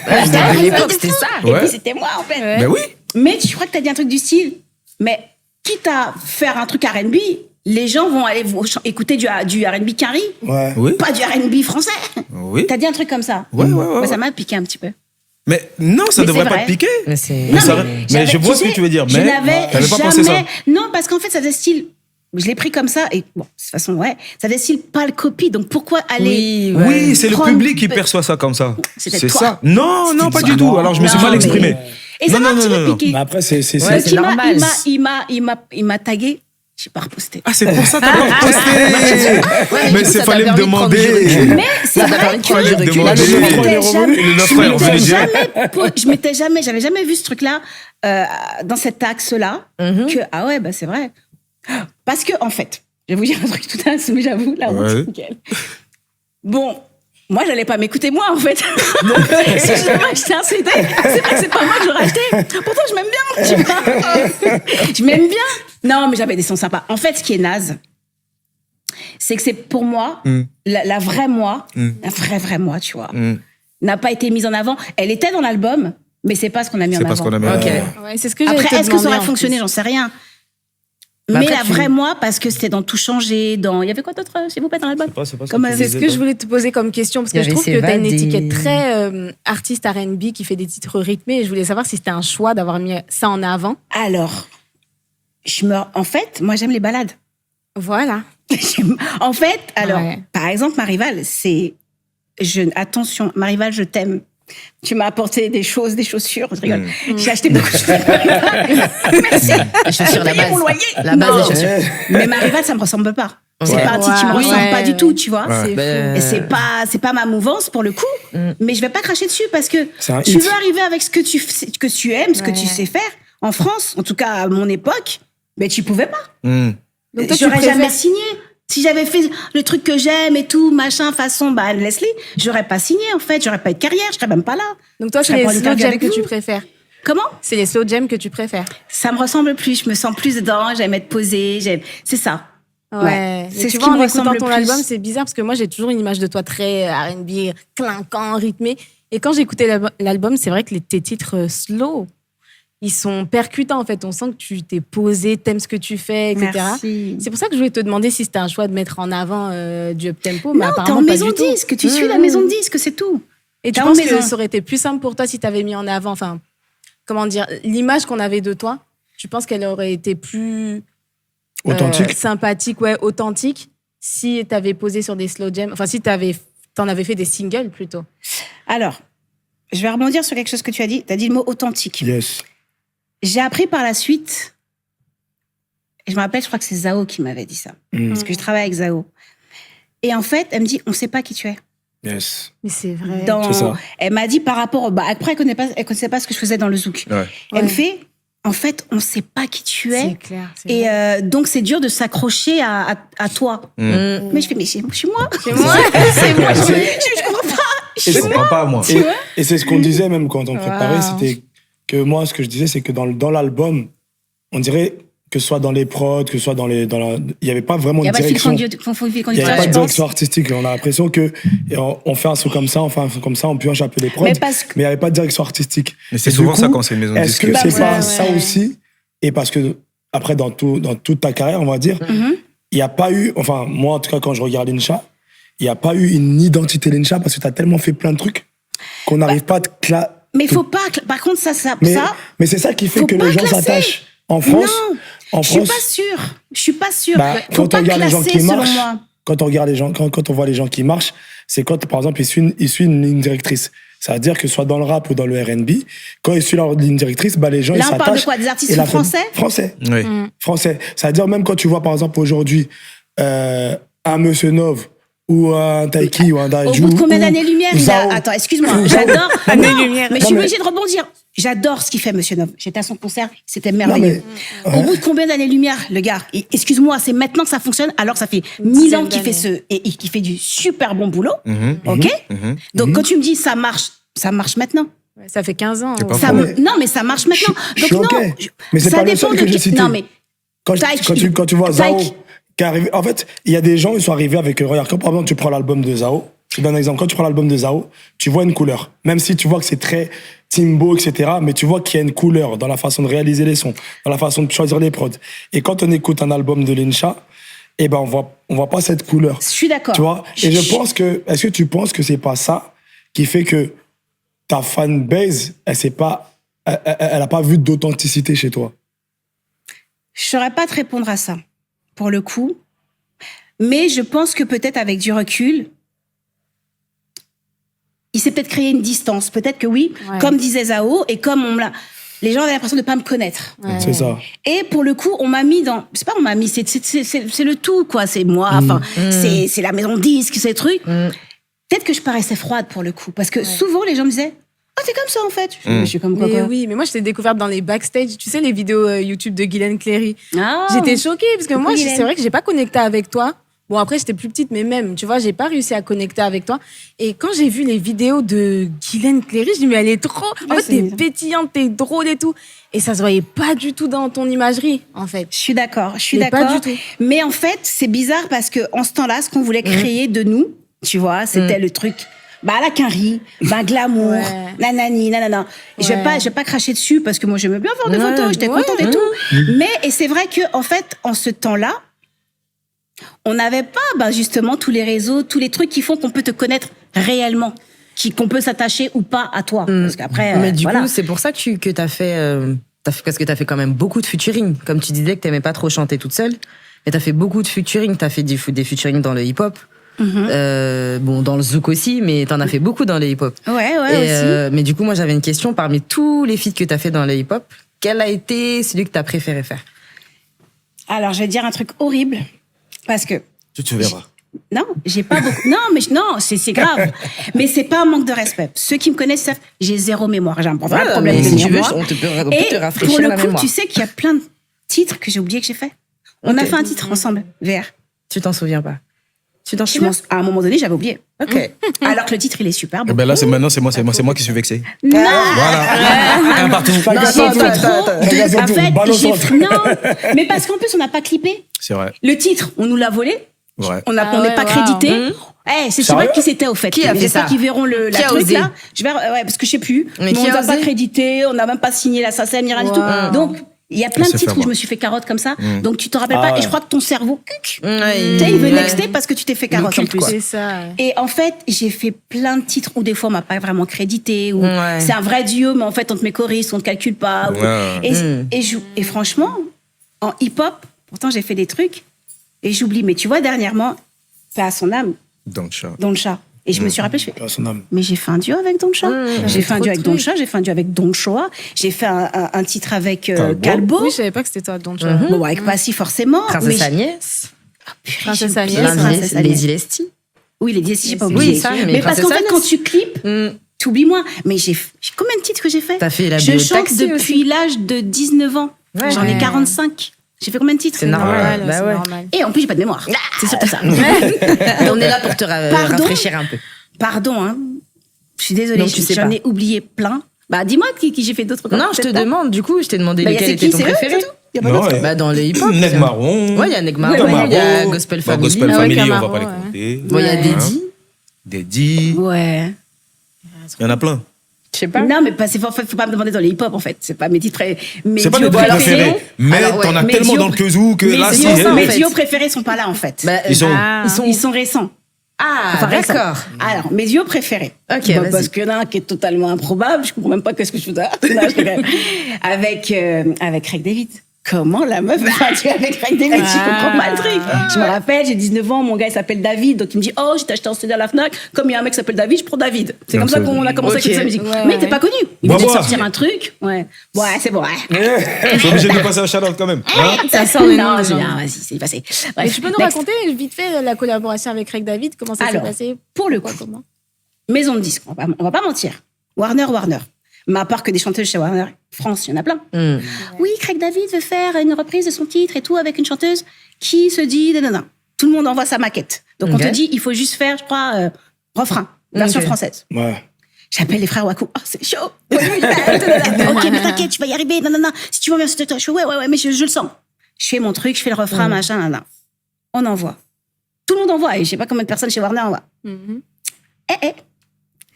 À l'époque, c'était ça. Et Ouais. puis c'était moi, en fait. Ben oui. Mais je crois que t'as dit un truc du style. Mais quitte à faire un truc R&B, les gens vont aller écouter du R&B carry, Ouais. Oui. pas du R&B français. Oui. T'as dit un truc comme ça. Ouais. Bah, ça m'a piqué un petit peu. Mais non, ça Mais devrait c'est pas vrai. te piquer. Mais c'est. Mais ça- j'avais- je vois tu ce que sais, tu veux dire, je mais n'avais t'avais pas jamais... pensé ça. Non, parce qu'en fait, ça faisait style... Je l'ai pris comme ça, et bon, de toute façon, ouais, ça faisait style pas le copie, donc pourquoi aller... Oui, ouais. Oui, c'est le Prendre- public qui perçoit ça comme ça. C'était C'est toi. ça. Non, non, pas toi. du tout. Alors je me suis Non, mal mais- exprimé. Et ça Non, m'a un non, petit non, peu non. piqué. Mais après, c'est Ouais, Donc, c'est normal. il m'a tagué, j'ai pas reposté. Ah, c'est pour ça que t'as pas posté. Mais c'est fallait me demander. Mais c'est Ça t'a vrai permis de que prendre du recul. je Là, m'étais le frère, jamais- je je m'étais jamais, j'avais jamais vu ce truc-là dans cet axe-là. Que ah ouais, bah c'est vrai. Parce que en fait, je vais vous dire un truc tout à mais j'avoue là, Ouais. nickel. Bon. Moi, j'allais pas m'écouter moi, en fait. Si je devais acheter un CD, c'est vrai que c'est pas moi que j'aurais acheté. Pourtant, je m'aime bien, tu vois. Je m'aime bien. Non, mais j'avais des sons sympas. En fait, ce qui est naze, c'est que c'est pour moi, la vraie moi, la vraie moi, tu vois, n'a pas été mise en avant. Elle était dans l'album, mais c'est pas ce qu'on a mis en C'est avant. pas ce qu'on a mis en Ok. avant. Ouais, c'est ce que j'allais Après, te est-ce que ça demander, aurait en fonctionné? plus. J'en sais rien. Bah Mais après, la tu- vraie moi, parce que c'était dans Tout changer, il y avait quoi d'autre, s'il vous plaît, dans l'album? C'est pas Comme, C'est ce que je voulais te poser comme question, parce Il y que je avait trouve que tu as une S'évader. étiquette très artiste R&B qui fait des titres rythmés, et je voulais savoir si c'était un choix d'avoir mis ça en avant. Alors, en fait, moi, j'aime les balades. Voilà. En fait, alors, Ouais. par exemple, Marival, attention, Marival, je t'aime. Tu m'as apporté des chaussures, je rigole. J'ai acheté beaucoup de choses. Merci. Les chaussures, la Payé base. mon loyer. La base Non. des chaussures. Mais Marival, ça me ressemble pas. C'est Ouais. pas un titre qui me Ouais. ressemble pas Ouais. du tout, tu vois. C'est Ben, Et c'est pas ma mouvance pour le coup, mais je vais pas cracher dessus parce que C'est un tu hit. veux arriver avec ce que tu aimes, ce que tu Ouais. sais faire. En France, en tout cas à mon époque, mais tu pouvais pas. Donc toi, tu J'aurais préfères- jamais signé. Si j'avais fait le truc que j'aime et tout, machin, façon, Leslie, j'aurais pas signé en fait, j'aurais pas eu de carrière, je serais même pas là. Donc toi, Je c'est serais les pas en slow interview jams avec que vous. tu préfères. Comment? C'est les slow jams que tu préfères. Ça me ressemble plus, je me sens plus dedans, j'aime être posée, c'est ça. Ouais. Ouais. Mais C'est tu ce vois, qui en me écoutant ressemble ton le plus. album, c'est bizarre parce que moi, j'ai toujours une image de toi très R&B, clinquant, rythmé. Et quand j'écoutais l'album, c'est vrai que tes titres slow, ils sont percutants en fait. On sent que tu t'es posé, t'aimes ce que tu fais, etc. Merci. C'est pour ça que je voulais te demander si c'était un choix de mettre en avant du up-tempo. Mais Non, t'es apparemment en pas maison du tout. disque, tu suis la maison disque, c'est tout. Et tu T'es en penses maison. que ça aurait été plus simple pour toi si tu avais mis en avant, enfin, comment dire, l'image qu'on avait de toi, tu penses qu'elle aurait été plus Authentique. sympathique, ouais, authentique, si tu avais posé sur des slow jams, enfin, si t'en avais fait des singles plutôt. Alors, je vais rebondir sur quelque chose que tu as dit. Tu as dit le mot authentique. Yes. J'ai appris par la suite, et je me rappelle, je crois que c'est Zao qui m'avait dit ça, parce que je travaille avec Zao. Et en fait, elle me dit, on sait pas qui tu es. Yes. Mais c'est vrai. C'est ça. Elle m'a dit par rapport au... après, elle connaissait pas ce que je faisais dans le zouk. Ouais. Elle me Ouais. fait, en fait, on sait pas qui tu C'est es. clair. c'est Et vrai. donc, c'est dur de s'accrocher à toi. Mais je fais, mais c'est moi. C'est moi. C'est moi. Je comprends pas. Je comprends pas, moi. Et c'est ce qu'on disait même quand on préparait, Wow. c'était que moi, ce que je disais, c'est que dans l'album, on dirait que ce soit dans les prods, que ce soit il n'y avait pas vraiment Il n'y a de pas de fil direction. conducteur. Il n'y avait pas je de pense. direction artistique. On a l'impression que on fait un son comme ça, on fait un son comme ça, on pioche un peu les prods, Mais mais parce que... il n'y avait pas de direction artistique. Mais c'est Et du souvent coup, ça quand c'est une maison de Est-ce disque. que c'est Ouais, pas ouais. ça aussi? Et parce que, après, dans toute ta carrière, on va dire, Mhm. il n'y a pas eu, enfin, moi, en tout cas, quand je regarde Incha, il n'y a pas eu une identité d'Incha parce que tu as tellement fait plein de trucs qu'on n'arrive pas à te Mais il faut pas... Par contre, ça... Mais c'est ça qui fait Faut que pas les gens classer. s'attachent. En France, En Je suis France, pas sûre. Je suis pas sûre. bah, Faut quand pas on regarde les gens classer, qui selon marchent, moi. quand on regarde les gens, quand on voit les gens qui marchent, c'est quand, par exemple, ils suivent une ligne directrice. Ça veut dire que soit dans le rap ou dans le R&B, quand ils suivent leur ligne directrice, bah, les gens, Là, ils on parle de s'attachent. quoi? Des artistes Et la français? Français. Oui. Français. Ça veut dire même quand tu vois, par exemple, aujourd'hui, un Monsieur Nov, ou un Taiki, ou un Au Daiju. bout de combien ou d'années-lumière il Zao. a... Attends, excuse-moi. Ou Zao. J'adore. Non, mais je suis mais- obligée de rebondir. J'adore ce qu'il fait, Monsieur Nov. J'étais à son concert, c'était merveilleux. mais- Au bout de combien d'années-lumière, le gars, excuse-moi, c'est maintenant que ça fonctionne, alors que ça fait 1000 ans qu'il fait et qu'il fait du super bon boulot. OK? Donc, quand tu me dis ça marche maintenant. Ouais, ça fait 15 ans. C'est pas Ça faux. non, mais ça marche maintenant. Je suis Donc, non. OK. Mais c'est ça pas le dépend seul de que j'ai cité. Non, mais. Quand tu vois Zao, qui est arrivé, en fait, il y a des gens, ils sont arrivés avec, regarde, quand par exemple tu prends l'album de Zao, je te donne un exemple, quand tu prends l'album de Zao, tu vois une couleur. Même si tu vois que c'est très Timbo, etc., mais tu vois qu'il y a une couleur dans la façon de réaliser les sons, dans la façon de choisir les prods. Et quand on écoute un album de Lincha, eh ben, on voit pas cette couleur. Je suis d'accord. Tu vois? Et je pense que, est-ce que tu penses que c'est pas ça qui fait que ta fanbase, elle a pas vu d'authenticité chez toi? Je saurais pas te répondre à ça, pour le coup. Mais je pense que peut-être avec du recul, il s'est peut-être créé une distance. Peut-être que oui, Ouais. comme disait Zao, et comme les gens avaient l'impression de pas me connaître. Ouais. C'est ça. Et pour le coup, on m'a mis dans... C'est pas on m'a mis, c'est le tout, quoi. C'est moi, enfin, c'est la maison de disque, c'est le truc. Peut-être que je paraissais froide pour le coup. Parce que souvent, les gens me disaient, ah, t'es comme ça, en fait. Je suis comme quoi, Mais quoi. oui, mais moi je t'ai découverte dans les backstage. Tu sais, les vidéos YouTube de Guylaine Cléry. Ah. J'étais choquée parce que Coucou, moi, Guylaine. c'est vrai que j'ai pas connecté avec toi. Bon, après, j'étais plus petite, mais même, tu vois, j'ai pas réussi à connecter avec toi. Et quand j'ai vu les vidéos de Guylaine Cléry, je dis, mais elle est trop. En Ouais, fait, t'es c'est- pétillante, t'es drôle et tout. Et ça se voyait pas du tout dans ton imagerie, en fait. Je suis d'accord, je suis Mais pas d'accord. du tout. Mais en fait, c'est bizarre parce que en ce temps-là, ce qu'on voulait créer de nous, tu vois, c'était le truc. Bah, la quinri, bah, glamour, Ouais. nanani, nanana. Et je Ouais. vais pas cracher dessus parce que moi, j'aimais bien faire des Ouais. photos, j'étais Ouais. contente et tout. Mais, et c'est vrai que, en fait, en ce temps-là, on n'avait pas, bah, justement, tous les réseaux, tous les trucs qui font qu'on peut te connaître réellement, qu'on peut s'attacher ou pas à toi. Parce qu'après, Mais du voilà. coup, c'est pour ça que t'as fait, parce que t'as fait quand même beaucoup de featuring. Comme tu disais que t'aimais pas trop chanter toute seule. Mais t'as fait beaucoup de featuring. T'as fait des featuring dans le hip-hop. Bon, dans le zouk aussi, mais t'en as fait beaucoup dans le hip-hop. Ouais, Et, aussi. mais du coup, moi, j'avais une question. Parmi tous les feats que t'as fait dans le hip-hop, quel a été celui que t'as préféré faire? Alors, je vais te dire un truc horrible. Parce que Tu te verras. non, j'ai pas beaucoup. Non, mais non, c'est grave. Mais c'est pas un manque de respect. Ceux qui me connaissent savent, j'ai zéro mémoire. J'ai un vrai Ouais, problème mais de si tu veux, mémoire. on peut Et te rafraîchir pour le la coup, mémoire. tu sais qu'il y a plein de titres que j'ai oublié que j'ai fait. On a fait un titre ensemble, VR. Tu t'en souviens pas? Tu t'en souviens? À un moment donné, j'avais oublié. Ok. Alors que le titre, il est superbe. Eh ben là, c'est moi qui suis vexé. Non, Voilà. Un partout. j'ai attends, fait trop. attends, En fait, balance j'ai entre. non, mais parce qu'en plus, on n'a pas clippé. C'est vrai. Le titre, on nous l'a volé. Ouais. On Ah n'est ouais, pas wow. crédité. Eh, c'est Sérieux pas qui c'était au fait. Qui a fait J'espère ça? qu'ils verront la Qui a truc osé? là. Ouais, parce que je sais plus. Mais Mais qui on a n'a pas osé? crédité, on n'a même pas signé la SACEM, ni rien du Wow. tout. Donc, il y a plein On de s'est titres fait où je avoir. me suis fait carotte comme ça. Donc, tu te rappelles Ah pas. ouais. Et je crois que ton cerveau, tu sais, Ouais. il veut Ouais. nexter parce que tu t'es fait carotte en culte, plus. quoi. C'est ça. Ouais. Et en fait, j'ai fait plein de titres où des fois on m'a pas vraiment crédité, ou Ouais. c'est un vrai duo, mais en fait on te met choriste, on te calcule pas. ou- Ouais. Et franchement, en hip-hop, pourtant j'ai fait des trucs et j'oublie. Mais tu vois, dernièrement, paix à son âme, Dans le chat. Don Cha. Et je me suis rappelé, je fais, À son âme. mais j'ai fait un duo avec Don Cha. J'ai fait un trop duo de avec Don trucs. Cha, j'ai fait un duo avec Don Choa, j'ai fait un titre avec Calbo. Calbo. Oui, je savais pas que c'était toi, donc. Bon, avec Passy forcément. Princesse mais Agnès. Princesse j'ai Agnès, oublié ouais. Princesse Agnès. Lady Lestie. Oui, les 10, j'ai pas Oui, oublié. ça, mais mais parce qu'en Princesse fait, quand Agnès. tu clips, t'oublies moins. Mais j'ai combien de titres que j'ai fait? T'as fait la Je bio chante Taxi depuis aussi. l'âge de 19 ans. Ouais. J'en ai Ouais. 45. J'ai fait combien de titres? C'est normal. Ouais, Bah c'est ouais. normal. Et en plus, j'ai pas de mémoire. C'est surtout ça. On est là pour te Pardon rafraîchir un peu. Pardon, hein. Je suis désolée, Donc, tu sais j'en pas. ai oublié plein. Bah, dis-moi qui j'ai fait d'autres. Non, je te demande, du coup, je t'ai demandé Bah, lequel c'est était qui? ton C'est eux, préféré. c'est tout? Y a pas Non, d'autre? ouais. Bah, dans le hip-hop. Ned c'est- Marron. Ouais, il y a Ned Marron, Ouais, il y a Camaro. Gospel Bon, Family. Gospel Ah ouais, Family, on va Camaro, pas les ouais. compter. Bon, il y a Ouais. Deddy. Deddy. Ouais. Il y en a plein. Je sais pas. Non, mais faut pas me demander dans les hip-hop, en fait. C'est pas mes titres C'est pas des duos trucs préférés. Mais Alors, ouais, t'en as mes tellement duos- dans le kezou que Mes là, si. duos- ça, en mes fait. duos préférés sont pas là, en fait. Bah, Ils sont. Ils sont récents. Ah, Enfin, récents. d'accord. Alors, mes duos préférés. Ok, Bah, vas-y. parce qu'il y en a un qui est totalement improbable. Je comprends même pas qu'est-ce que je fais. Non, je rigole. Avec Craig David. comment la meuf va tuer avec Craig David? Je comprends pas le truc. Je me rappelle, j'ai 19 ans, mon gars il s'appelle David, donc il me dit oh, j'ai acheté un CD à la Fnac, comme il y a un mec qui s'appelle David, je prends David. C'est comme ça qu'on a commencé à écouter sa musique. Mais t'es pas connu. Il me dit de sortir un truc. Ouais, c'est bon. Je suis obligé de passer un shout-out quand même. Ça sort le nom. Vas-y, c'est passé. Mais tu peux nous raconter vite fait la collaboration avec Craig David, comment ça s'est passé? Pour le coup, comment? Maison de disques, on va pas mentir. Warner. Mais à part que des chanteuses chez Warner France, il y en a plein. Oui, Craig David veut faire une reprise de son titre et tout avec une chanteuse qui se dit nanana. Tout le monde envoie sa maquette. Donc on te dit, il faut juste faire, je crois, refrain, version française. Ouais. J'appelle les frères Waku. Oh, c'est chaud. Ok, mais t'inquiète, tu vas y arriver. Non. Si tu veux bien, c'est chaud. Ouais, mais je le sens. Je fais mon truc, je fais le refrain, machin, nanana. On envoie. Tout le monde envoie. Et je sais pas combien de personnes chez Warner envoient.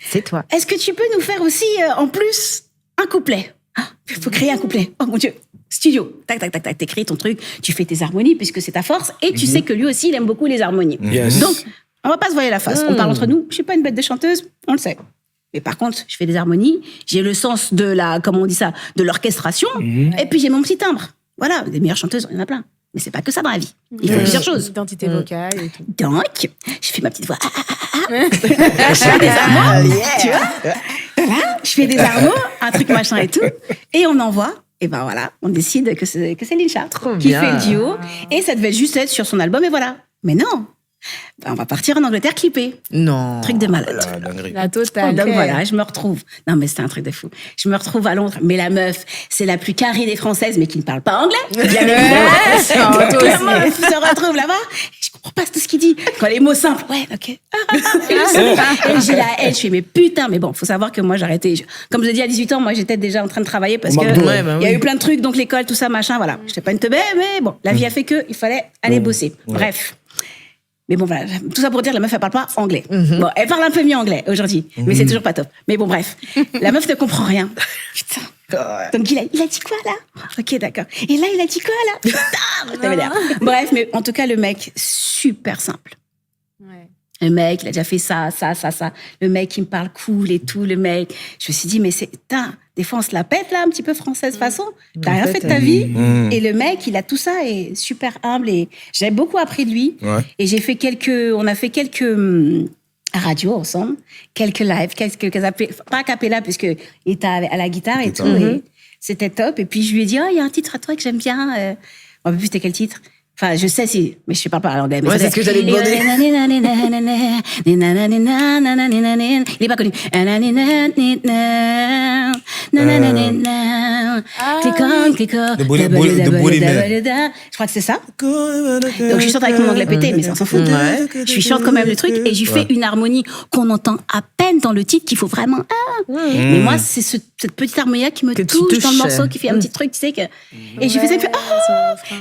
C'est toi. Est-ce que tu peux nous faire aussi, en plus, un couplet? Il faut créer un couplet. Oh mon Dieu. Studio. Tac. T'écris ton truc. Tu fais tes harmonies puisque c'est ta force. Et tu sais que lui aussi, il aime beaucoup les harmonies. Yes. Donc, on va pas se voiler la face. On parle entre nous. Je suis pas une bête de chanteuse. On le sait. Mais par contre, je fais des harmonies. J'ai le sens de comment on dit ça, de l'orchestration. Et puis, j'ai mon petit timbre. Voilà. Des meilleures chanteuses, il y en a plein. Mais c'est pas que ça dans la vie. Il faut plusieurs choses. Identité vocale et tout. Donc, je fais ma petite voix. Je fais des harmonies, tu vois. Voilà, je fais des harmonies, un truc machin et tout. Et on envoie. Et ben voilà, on décide que c'est Lincha qui fait le duo. Et ça devait juste être sur son album et voilà. Mais non. Ben, on va partir en Angleterre clipper. Non. Truc de malade. La totale. Donc voilà, je me retrouve. Non, mais c'était un truc de fou. Je me retrouve à Londres. Mais la meuf, c'est la plus carrée des Françaises, mais qui ne parle pas anglais. Bien évidemment. Donc la meuf se retrouve là-bas. Je comprends pas tout ce qu'il dit. Quand les mots simples, ouais, ok. Et j'ai la haine. Je fais, mais putain, mais bon, faut savoir que moi, j'ai arrêté. Comme je l'ai dit à 18 ans, moi, j'étais déjà en train de travailler parce que il y a eu plein de trucs, donc l'école, tout ça, machin, voilà. Je n'étais pas une teubée, mais bon, la vie a fait que il fallait aller bosser. Bref. Mais bon, voilà, tout ça pour dire, la meuf, elle parle pas anglais. Bon, elle parle un peu mieux anglais aujourd'hui, mais c'est toujours pas top. Mais bon, bref, la meuf ne comprend rien. Putain. Donc, il a dit quoi, là? Ok, d'accord. Et là, il a dit quoi, là? Putain, bref, mais en tout cas, le mec, super simple. Ouais. Le mec, il a déjà fait ça. Le mec, il me parle cool et tout. Le mec, je me suis dit, mais c'est... Putain, des fois, on se la pète, là, un petit peu française façon. T'as rien fait de ta vie. Et le mec, il a tout ça et super humble. Et j'ai beaucoup appris de lui. Ouais. Et on a fait quelques radios ensemble, quelques lives, pas a cappella, puisqu'il était à la guitare et tout. Et c'était top. Et puis, je lui ai dit, il y a un titre à toi que j'aime bien. En plus, c'était quel titre? Enfin, je sais mais je ne parle pas l'anglais. Ouais, c'est ce que j'allais demander. Il n'est pas connu. Click on. Je crois que c'est ça. Donc, je chante avec mon anglais pété, mais ça, on s'en fout. Je lui chante quand même le truc et je lui fais une harmonie qu'on entend à peine dans le titre, qu'il faut vraiment... Mais moi, c'est cette petite harmonie-là qui me touche dans le morceau, qui fait un petit truc, tu sais que... Et je lui faisais un peu...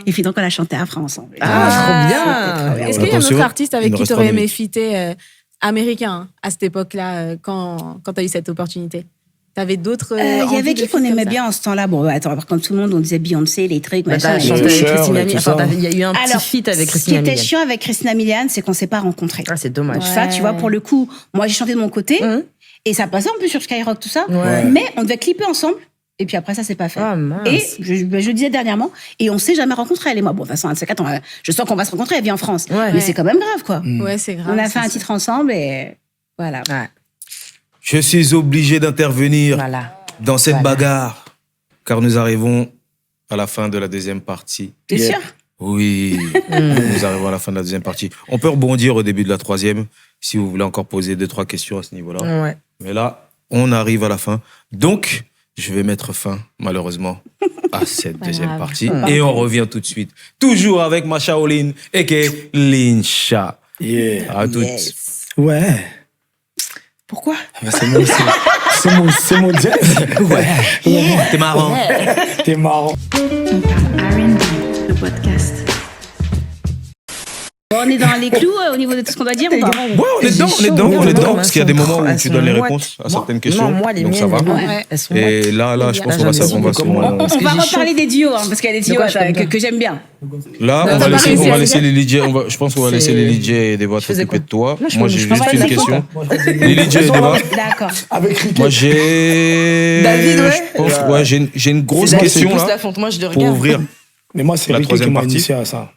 Et puis donc, on a chanté à France. Trop bien. Est-ce qu'il y a un autre artiste avec qui tu aurais aimé fitter américain à cette époque-là, quand tu as eu cette opportunité? T'avais d'autres. Il y avait qui qu'on aimait bien en ce temps-là? Bon, attends, par contre, tout le monde, on disait Beyoncé, les trucs, machin. T'as chanté avec Christina Milian. Enfin, il y a eu un petit feat avec Christina Milian. Ce qui était chiant avec Christina Milian, c'est qu'on s'est pas rencontrés. Ah, c'est dommage. Ça, tu vois, pour le coup, moi, j'ai chanté de mon côté. Et ça passait un peu sur Skyrock, tout ça. Mais on devait clipper ensemble. Et puis après, ça s'est pas fait. Ah, mince. Et je disais dernièrement, et on s'est jamais rencontrés, elle et moi. Bon, de toute façon, je sens qu'on va se rencontrer, elle vit en France. Mais c'est quand même grave, quoi. Ouais, c'est grave. On a fait un titre ensemble et voilà. Je suis obligé d'intervenir dans cette bagarre, car nous arrivons à la fin de la deuxième partie. T'es sûr? Oui, nous arrivons à la fin de la deuxième partie. On peut rebondir au début de la troisième, si vous voulez encore poser 2-3 questions à ce niveau-là. Ouais. Mais là, on arrive à la fin. Donc, je vais mettre fin, malheureusement, à cette deuxième partie. Et on revient tout de suite. Toujours avec ma Shaolin, a.k.a. Lincha. Yeah. À toutes. Ouais. Pourquoi? C'est mon jazz. Ouais. T'es marrant. T'es marrant. On parle R&B, le podcast. On est dans les clous au niveau de tout ce qu'on doit dire ou pas? Ouais, on est dedans. Parce qu'il y a des moments où tu donnes les réponses à certaines questions. Non, moi, les donc miennes, ça va. Elles sont Et là, je pense qu'on va On va reparler des duos, parce qu'il y a des duos que j'aime bien. Là, on va laisser les DJ. Je pense qu'on va laisser les DJ et Deva s'occuper de toi. Moi, j'ai juste une question. Les DJ et Deva. D'accord. Moi, j'ai. David, ouais. Je pense, j'ai une grosse question là. Pour ouvrir. Mais moi, c'est La Ricky qui troisième m'a partie. initié à ça.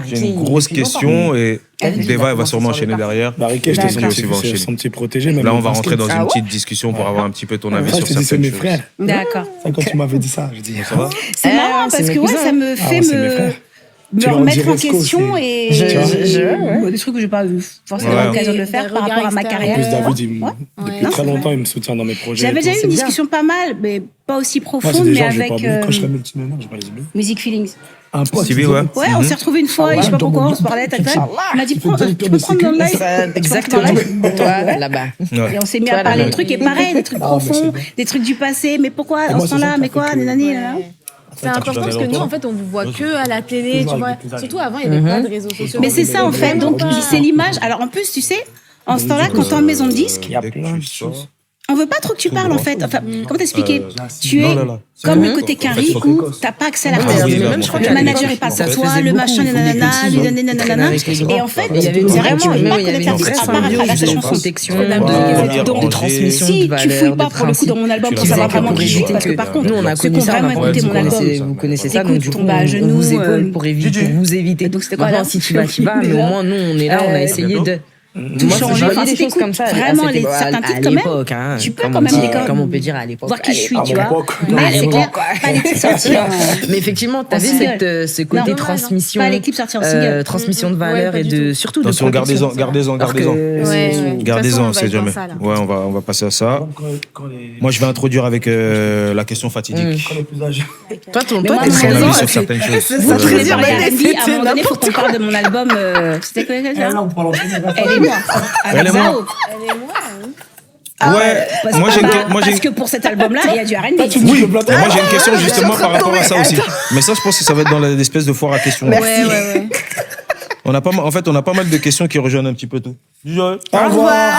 J'ai une grosse question et Deva va sûrement enchaîner derrière. Bah, Ricky, j'étais D'accord. son petit protégé. Même Là, on le va basket. rentrer dans une petite discussion pour avoir un petit peu ton avis Ça, sur je te dis, c'est certaines mes choses. frères. D'accord. Ça, quand tu m'avais dit ça, je dis, Ça va C'est marrant c'est parce mes que ouais, cousins. ça me Ah, fait c'est mes frères. me Tu leur remettre dis en Resco, question c'est- et ouais. des trucs que j'ai pas eu forcément Ouais. l'occasion de le faire Des par rapport à ma regards En carrière. plus, David, Ouais. depuis Non, très c'est longtemps, vrai. il me soutient dans mes projets. J'avais et déjà tout. eu une bien. discussion pas mal, mais pas aussi Moi, c'est profonde, des mais gens, j'ai pas avec oublié. Quand je fais mes petits moments, j'ai pas les oubliés. Music Feelings. Un pote. Stevie, il dit, ouais. Ouais, on s'est retrouvés une fois, et je sais pas pourquoi, on se parlait, tac, tac. Il m'a dit, tu peux prendre dans le live. Exactement. Toi, là-bas. Ouais. Et on s'est mis Toi, à parler là, de trucs, et pareil, des trucs Ah, mais c'est profonds, bien. des trucs du passé, mais pourquoi, Et en moi, ce c'est ça temps-là, qui mais a fait quoi, que- nanani, nanana. C'est important parce que nous, en fait, on vous voit que à la télé, tu Toujours vois. avec des Surtout avant, il n'y avait pas de réseaux sociaux. Mais c'est ça, en fait, donc c'est l'image. Alors, en plus, tu sais, en ce temps-là, quand t'es en maison de disque, Il y a Dès que plein de tu choses. sors, on veut pas trop que tu parles, en fait. Enfin, comment t'expliquer? Tu non, es là, là. comme C'est le bon. côté En fait, Carrie faut où t'as pas accès à Ah l'artiste. oui, là, même, je crois Le qu'à manager l'époque, est pas ça pour se toi, faisait le beaucoup, machin, il faut des nanana, petits, nanana. avec les Et grands. en fait, Il y avait c'est vraiment mais une il marque y avait de une l'artiste vraie à part à symbiose la de chanson. protection, Faut de la de musique, transmission de Si tu valeurs, fouilles de pas pour le coup dans mon album Tu pour les savoir as vraiment compris, qui je suis, ouais. parce que par contre, nous on a ceux connu qui ont ça, vraiment on a écouté mon album, vous connaissez ça, donc écoute, du coup tombe à on genoux, vous épaule pour vous éviter. Donc, c'était quoi, Maintenant là si tu vas, mais au moins nous on est là, on a essayé de tout moi, changer. je voyais Enfin, des si choses t'écoutes comme ça. vraiment à cette certains époque, titres, à quand même, l'époque, hein, tu peux comme quand on même dit, décoder. comme on peut dire à l'époque. Voir qui je suis, tu À vois. l'époque. Mais À c'est clair, pas les clips sortis en... Mais effectivement, tu avais single. ce côté Non, transmission, pas les clips sortis en single. transmission de Ouais, valeurs pas et du de tout. surtout de Attention, protection. gardez-en. Alors que- Ouais, ouais. De toute Gardez-en, façon, on va c'est être dans jamais. ça, là. Ouais, on va passer à ça. Moi, je vais introduire avec la question fatidique. Quand les plus âgés. Toi, Mais toi, moi, t'es à un Son moment présent. avis donné, sur certaines choses. Vous très voulez bien, parler mais d'Andy, c'était à un moment donné, faut qu'on n'importe parle de mon album. C'était quoi Eh, ça là, on prend l'entraînement. Elle et moi. Elle et moi. Zao. Ouais, moi j'ai Parce que pour cet album-là, il y a du R&B. Oui, et moi j'ai une question justement par rapport à ça aussi. Mais ça, je pense que ça va être dans l'espèce de foire à questions. Ouais. On a pas mal de questions qui rejoignent un petit peu tout. Au revoir.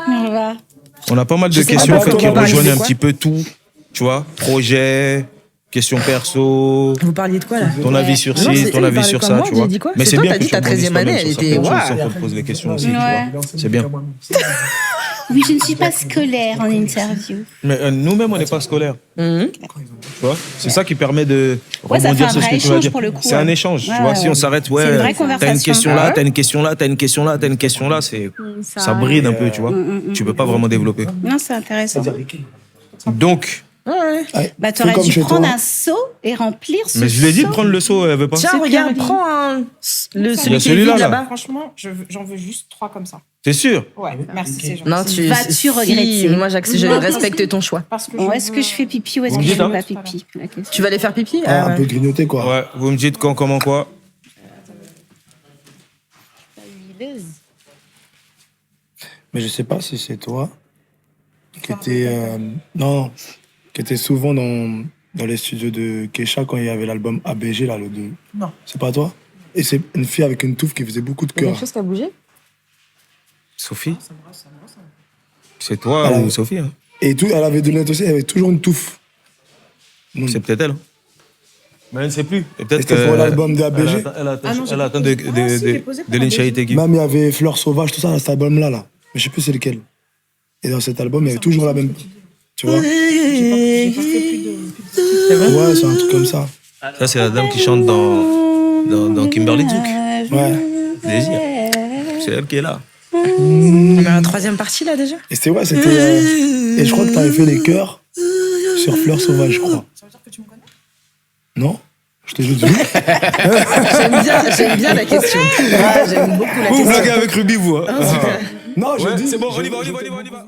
Au revoir. On a pas mal de sais questions pas, en fait toi, qui on va rejoignent parler un de petit peu tout. Tu vois, projet, questions perso, Vous parliez de quoi là ton avis sur Non, ci, c'est ton eux, ils avis parlaient sur comme ça, moi, tu j'ai vois. dit quoi Mais C'est c'est toi, bien t'as que dit tu ta rebondisses 13e toi-même année, sur elle certaines était- choses, waouh. on te pose les questions aussi, tu Ouais. vois. C'est bien. Oui, je ne suis pas scolaire en interview. Mais nous-mêmes, on n'est pas scolaires. Mhm. Tu vois, c'est ça qui permet de Ouais, ça fait rebondir un sur ce vrai que tu vas échange dire. pour le coup, C'est un ouais. échange, tu Ouais, vois. ouais, Si on ouais. s'arrête, C'est une vraie t'as une conversation. question là, t'as une question là, t'as une question là, t'as une question là, ça bride un peu, tu vois. Tu peux pas vraiment développer. Non, c'est intéressant. Donc, Bah, Fais t'aurais comme dû chez prendre toi. un seau et remplir ce mais je lui ai dit de seau. prendre le seau, elle veut pas. Tiens, C'est regarde, Caroline. prends le Il y a celui qui est celui-là, vide là. là-bas. Franchement, j'en veux juste 3 comme ça. T'es sûr? Ouais, merci, c'est gentil. Non, tu Vas-tu regretter Si, moi, je respecte ton choix. Parce que Bon, est-ce que je fais pipi ou est-ce que je fais pas pipi la question. Tu vas aller faire pipi Ah, un ouais. peu grignoté, quoi. Ouais, vous me dites quand, comment, quoi. Mais je sais pas si c'est toi qui était non, qui était souvent dans les studios de Kesha quand il y avait l'album ABG là, le 2. Non. C'est pas toi? Et c'est une fille avec une touffe qui faisait beaucoup de Il y a cœur. quelque chose qui a bougé? Sophie? C'est toi Alors, ou Sophie? Hein? Et tout, elle avait donné aussi, elle avait toujours une touffe. C'est peut-être elle. Hein. Mais elle ne sait plus. Et Et peut-être c'était que pour l'album de ABG. elle attend de l'Inchaï Tegui. Même il y avait Fleurs Sauvages, tout ça, dans cet album-là. Là. Mais je sais plus c'est lequel. Et dans cet album, il y avait toujours la même. Tu vois? j'ai pas fait plus de... Ouais, c'est un truc comme ça. Ça, c'est la dame qui chante dans Kimberly Zouk. Ouais. Désir. C'est elle qui est là. On a la troisième partie là déjà. Et c'était, ouais, c'était. Et je crois que t'avais fait les chœurs sur Fleurs Sauvages, je crois. Ça veut dire que tu me connais? Non? Je te juste dit. J'aime bien la question. Ouais, j'aime beaucoup la Vous question. blaguez avec Ruby, vous. Hein? Non, je Ouais, dis. c'est bon, on y va.